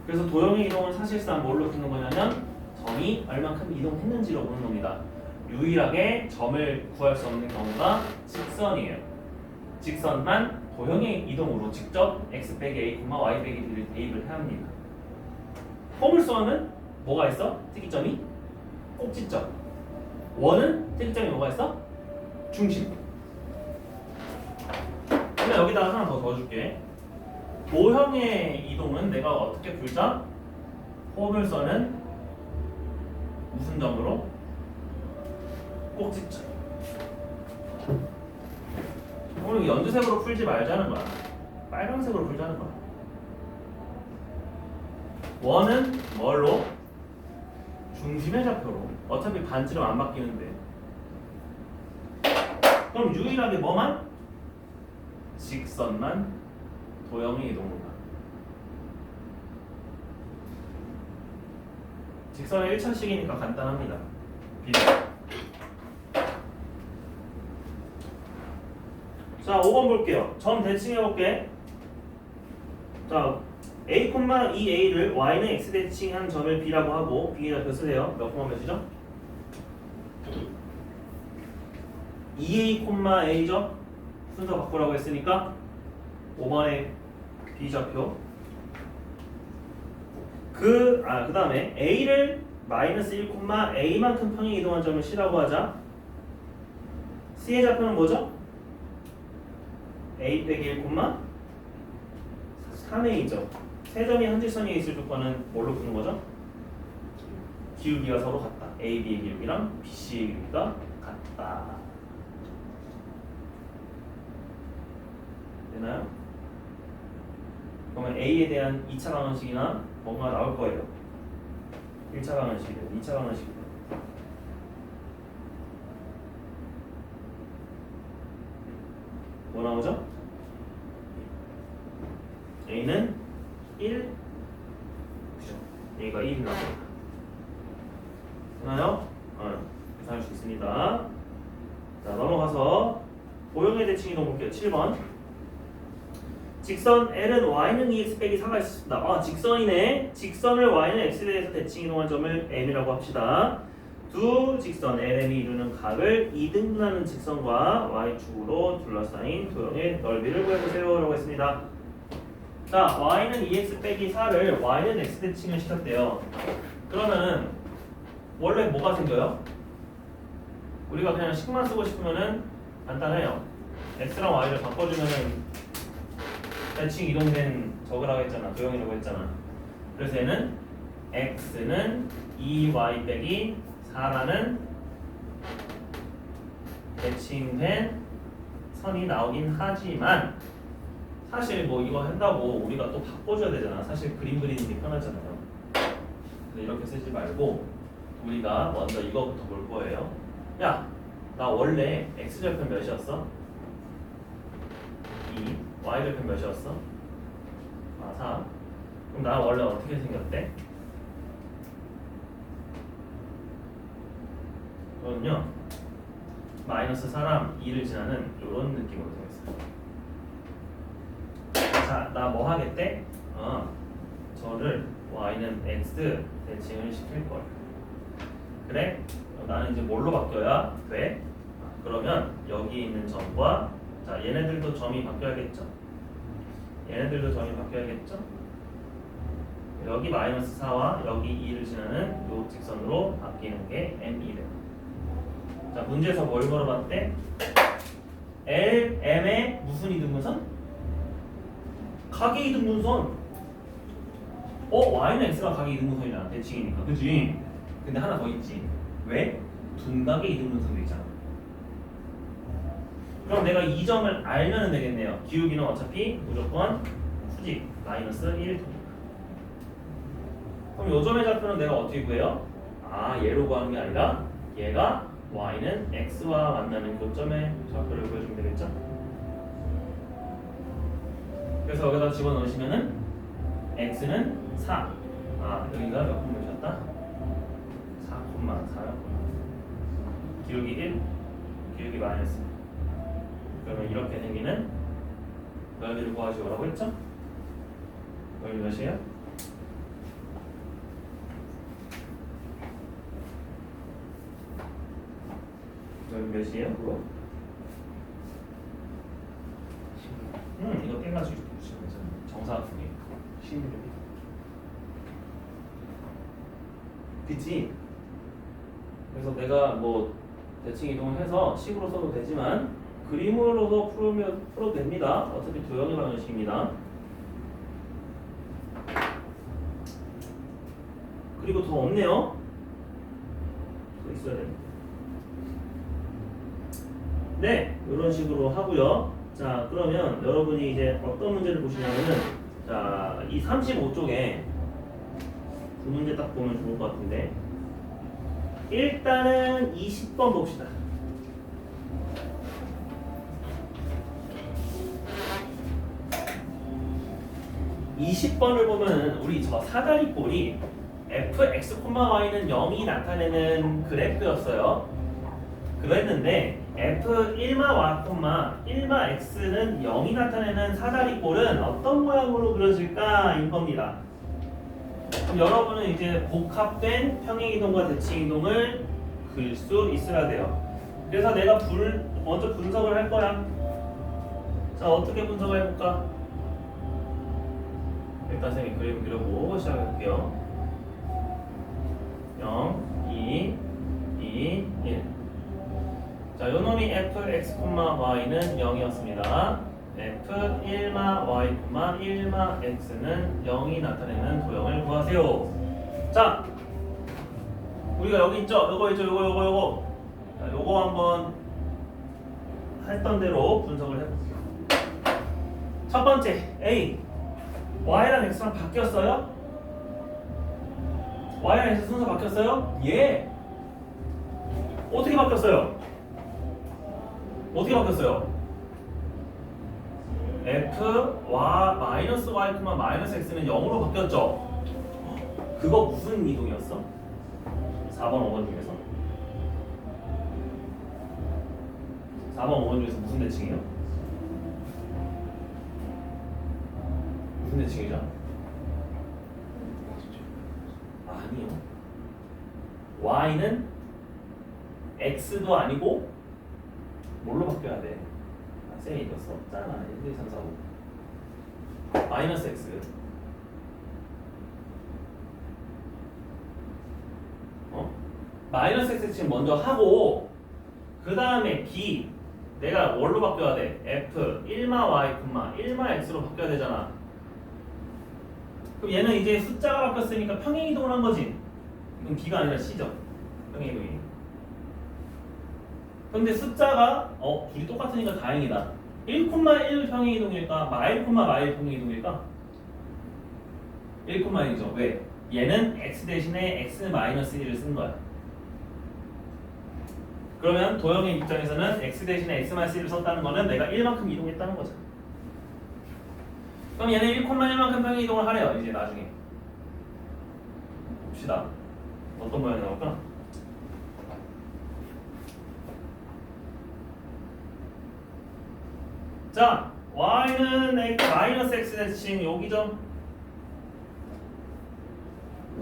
그래서 도형의 이동은 사실상 뭘로 푸는 거냐면 점이 얼마만큼 이동했는지로 보는 겁니다. 유일하게 점을 구할 수 없는 경우가 직선이에요. 직선만 도형의 이동으로 직접 x 빼기 a, y 빼기 d를 대입을 해야 합니다. 포물선은 뭐가 있어? 특이점이? 꼭지점. 원은 특이점이 뭐가 있어? 중심. 그럼 여기다가 하나 더 넣어줄게. 도형의 이동은 내가 어떻게 풀자? 포물선은 무슨 점으로? 꼭지점. 오늘 연두색으로 풀지 말자는 거야. 빨간색으로 풀자는 거야. 원은 뭘로? 중심의 좌표로. 어차피 반지름 안 바뀌는데. 그럼 유일하게 뭐만? 직선만 도형의 이동으로 가. 직선은 1차식이니까 간단합니다. 비례. 자, 5번 볼게요. 점 대칭해볼게. 자, a, 2a를 y는 x 대칭한 점을 b라고 하고 b의 좌표 쓰세요. 몇 콤마 몇이죠? 2a, a죠? 순서 바꾸라고 했으니까 5번의 b 좌표. 그 다음에 a를 마이너스 1, a만큼 평행 이동한 점을 c라고 하자. c의 좌표는 뭐죠? a 빼기 1, 3a죠. 세 점이 한 직선에 있을 조건은 뭘로 푸는 거죠? 기울기가 서로 같다. a, b의 기울기랑 bc의 기울기가 같다. 되나요? 그러면 a에 대한 2차 방정식이나 뭔가 나올 거예요. 1차 방정식이요, 2차 방정식이요. 뭐 나오죠? a는 1, 그죠? a가 1이 나옵니다. 되나요? 계산할 수 있습니다. 자, 넘어가서 도형의 대칭 이동 볼게요. 7번. 직선 L은 y는 2x 빼기 4가 있습니다. 직선이네. 직선을 y는 x에 대해서 대칭 이동한 점을 m이라고 합시다. 두 직선 LM이 이루는 각을 2등분하는 직선과 y축으로 둘러싸인 도형의 넓이를 구해보세요 라고 했습니다. 자, y는 2x 빼기 4를 y는 x 대칭을 시켰대요. 그러면은 원래 뭐가 생겨요? 우리가 그냥 식만 쓰고 싶으면은 간단해요. x랑 y를 바꿔주면은 대칭 이동된 저거라고 했잖아. 도형이라고 했잖아. 그래서 얘는 x는 2y 빼기 4라는 대칭된 선이 나오긴 하지만 사실 뭐 이거 한다고 우리가 또 바꿔줘야 되잖아. 사실 그림 그리는 게 편하잖아요. 그래서 이렇게 쓰지 말고 우리가 먼저 이거부터 볼 거예요. 야, 나 원래 x절편 몇이었어? 2. y 절편 몇이었어? 아, 4. 그럼 나 원래 어떻게 생겼대? 그건요 마이너스 4랑 2를 지나는 이런 느낌으로 생겼어요. 자, 나 뭐 하겠대? 저를 y는 x 대칭을 시킬 거야. 그래? 나는 이제 뭘로 바뀌어야 돼? 그러면 여기 있는 점과 자 얘네들도 점이 바뀌어야겠죠? 얘네들도 점이 바뀌어야겠죠? 여기 마이너스 4와 여기 2를 지나는 요 직선으로 바뀌는 게 m이래. 자 문제에서 뭘 물어봤대? L, M의 무슨 이등분선? 각의 이등분선. Y는 X가 각의 이등분선이잖아. 대칭이니까. 그치? 근데 하나 더 있지. 왜? 둔각의 이등분선도 있잖아. 그럼 내가 이 점을 알면 되겠네요. 기울기는 어차피 무조건 수직 마이너스 1. 그럼 요 점의 좌표는 내가 어떻게 구해요? 얘로 구하는 게 아니라 얘가 y는 x와 만나는 교점의 좌표를 구해주면 되겠죠? 그래서 여기다 집어넣으시면은 x는 4. 여기가 몇 콤마셨다? 4,4였구나. 기울기 1, 기울기 마이너스. 그러면 이렇게 생기는 넓이를 구하시오라고 했죠? 넓이 몇이에요? 넓이 몇이에요? 그거? 이거 땡가지고 이렇게 붙이면 되잖아. 정사각형이에요. 16mm. 그치? 그래서 내가 뭐 대칭 이동을 해서 식으로 써도 되지만 그림으로도 풀어도 됩니다. 어차피 도형의 방정식입니다. 그리고 더 없네요. 더 있어야 됩니다. 네, 이런 식으로 하고요. 자, 그러면 여러분이 이제 어떤 문제를 보시냐면은 자, 이 35쪽에 그 문제 딱 보면 좋을 것 같은데 일단은 20번 봅시다. (20번을) 보면 우리 저 사다리꼴이 fx, y는 0이 나타내는 그래프였어요. 그랬는데 f1마 y, 1마 x는 0이 나타내는 사다리꼴은 어떤 모양으로 그려질까? 인 겁니다. 그럼 여러분은 이제 복합된 평행이동과 대칭이동을 그릴 수 있어야 돼요. 그래서 내가 먼저 분석을 할 거야. 자, 어떻게 분석을 해볼까? 일단 선생님이 그림 그려보고 시작할게요. 0, 2, 2, 1. 자, 요놈이 fx, y는 0이었습니다. f1마 y, 1마 x는 0이 나타내는 도형을 구하세요. 자, 우리가 여기 있죠? 요거 있죠? 요거. 자, 요거 한번 했던 대로 분석을 해볼게요. 첫 번째, A. y랑 x랑 바뀌었어요? y랑 x 순서 바뀌었어요? 예. 어떻게 바뀌었어요? f, 마이너스 y, 마이너스 x는 0으로 바뀌었죠? 그거 무슨 이동이었어? 4번, 5번 중에서 4번, 5번 중에서 무슨 대칭이에요? 무슨 대칭이죠? 아니요. y는 x도 아니고 뭘로 바뀌어야 돼? 쌤이 이거 썼잖아. 1, 2, 3, 4, 5 마이너스 x 마이너스 x 지금 먼저 하고 그 다음에 b 내가 뭘로 바뀌어야 돼? f 1마 y, 1마 x로 바뀌어야 되잖아. 그럼 얘는 이제 숫자가 바뀌었으니까 평행이동을 한 거지. 이건 b가 아니라 c죠. 평행이동이. 근데 숫자가 둘이 똑같으니까 다행이다. 1,1 평행이동일까? 마일, 마일 평행이동일까? 1,1이죠. 왜? 얘는 x 대신에 x-1을 쓴 거야. 그러면 도형의 입장에서는 x 대신에 x-1을 썼다는 거는 내가 1만큼 이동했다는 거죠. 그럼 얘는 1,1만큼 평행 이동을 하래요. 이제 나중에 봅시다. 어떤 모양이 나올까? 자, y는 x 대칭 여기죠.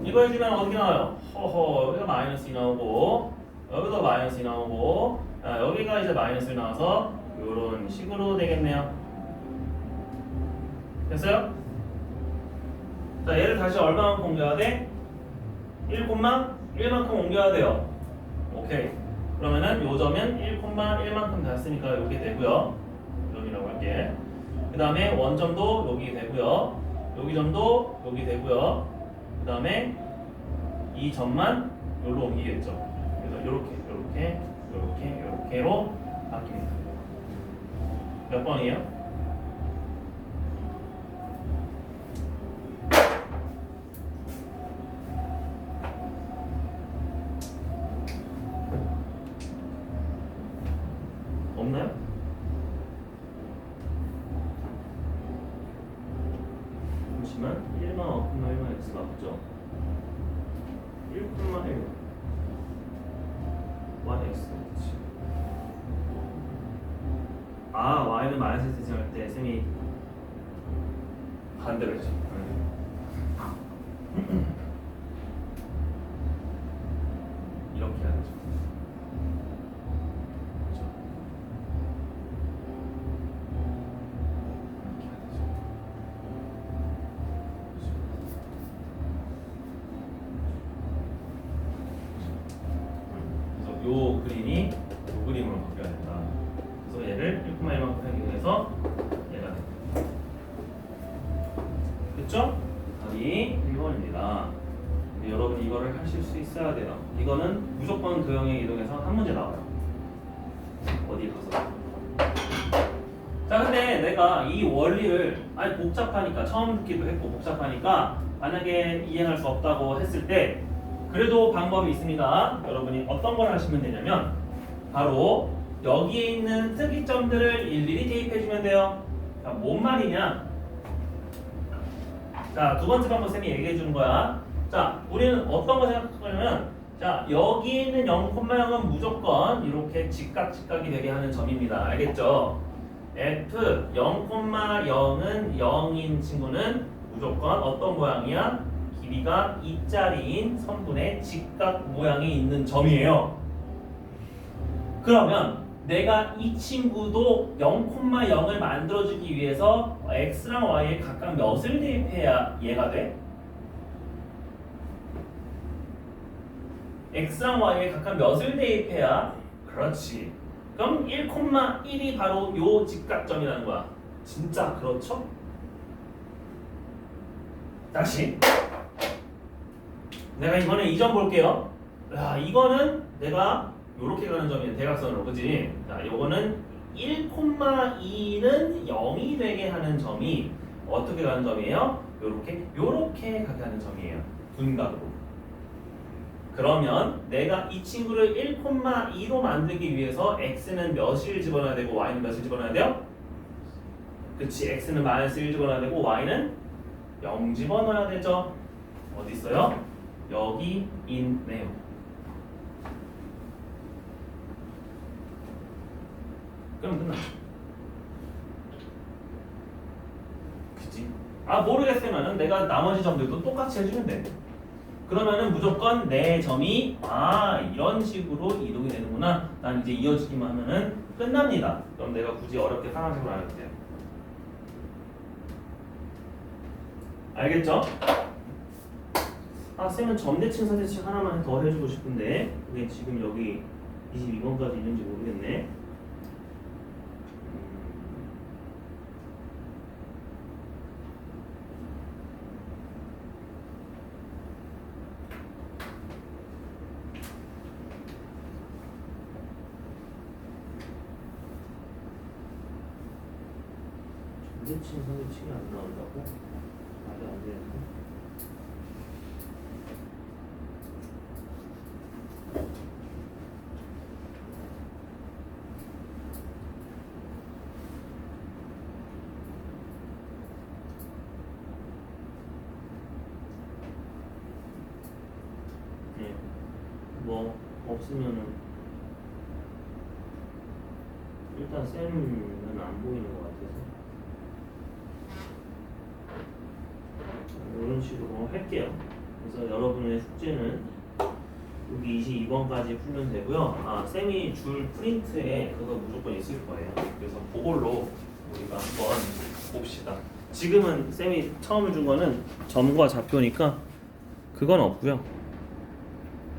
이거 해주면 어떻게 나와요? 허허, 여기가 마이너스 2 나오고 여기도 마이너스 2 나오고 여기가 이제 마이너스 1 나와서 이런 식으로 되겠네요. 됐어요? 자, 얘를 다시 얼마만큼 옮겨야 돼? 1,1만큼 옮겨야 돼요. 오케이. 그러면은 요 점은 1,1만큼 됐으니까 이렇게 되고요. 점이라고 할게. 그 다음에 원점도 여기 되고요. 여기 점도 여기 되고요. 그 다음에 이 점만 여기로 옮기겠죠. 그래서 요렇게로 바뀝니다. 몇 번이에요? 없나요? 잠시만 1만 1만 x 맞죠? 1,1 yx 그렇지. 아, y는 마이너스 대칭할 때 쌤이 반대로 했죠. 이렇게 해야 되죠. 그렇죠? 이렇게 해야 되죠. 그래서 요 그림이 요 그림으로 바뀌어야 된다. 그래서 얘를 1,1만큼 이용해서 얘가 됩니다. 됐죠? 답이 1번입니다. 여러분이 이거를 하실 수 있어야 돼요. 이거는 무조건 도형에 이동해서 한 문제 나와요. 어디 가서. 자, 근데 내가 이 원리를 아니 복잡하니까 처음 듣기도 했고 복잡하니까 만약에 이해할 수 없다고 했을 때 그래도 방법이 있습니다. 여러분이 어떤 걸 하시면 되냐면 바로 여기에 있는 특이점들을 일일이 대입해주면 돼요. 자, 뭔 말이냐? 자, 두 번째 방법 쌤이 얘기해 주는 거야. 자, 우리는 어떤 거 생각하냐면 자, 여기 있는 0,0은 무조건 이렇게 직각이 되게 하는 점입니다. 알겠죠? f 0,0은 0인 친구는 무조건 어떤 모양이야? 길이가 2짜리인 선분의 직각 모양이 있는 점이에요. 그러면 내가 이 친구도 0,0을 만들어주기 위해서 x랑 y에 각각 몇을 대입해야 얘가 돼? x랑 y에 각각 몇을 대입해야? 그렇지. 그럼 1,1이 바로 요 직각점이라는 거야. 진짜 그렇죠? 다시 내가 이번에 이 점 볼게요. 야, 이거는 내가 요렇게 가는 점이에요. 대각선으로. 그지? 자, 요거는 1,2는 0이 되게 하는 점이 어떻게 가는 점이에요? 요렇게 가게 하는 점이에요. 분각으로. 그러면 내가 이 친구를 1,2로 만들기 위해서 x는 몇을 집어넣어야 되고 y는 몇을 집어넣어야 돼요? 그치, x는 마이너스 1 집어넣어야 되고 y는 0 집어넣어야 되죠. 어디 있어요? 여기 있네요. 그럼 끝났죠. 그치? 아, 모르겠으면은 내가 나머지 점들도 똑같이 해주면 돼. 그러면은 무조건 내 점이 이런 식으로 이동이 되는구나. 난 이제 이어지기만 하면은 끝납니다. 그럼 내가 굳이 어렵게 상황식으로 안 해도 돼요. 알겠죠? 쌤은 점대칭 사대칭 하나만 더 해주고 싶은데 그게 지금 여기 22번까지 있는지 모르겠네. 점대칭 사대칭이 안 나온다고? 말이 안 되는데. 거 없으면은 일단 쌤은 안 보이는 것 같아서 이런 식으로 할게요. 그래서 여러분의 숙제는 여기 22번까지 풀면 되고요. 아, 쌤이 줄 프린트에 그거 무조건 있을 거예요. 그래서 그걸로 우리가 한번 봅시다. 지금은 쌤이 처음 준 거는 점과 좌표니까 그건 없고요.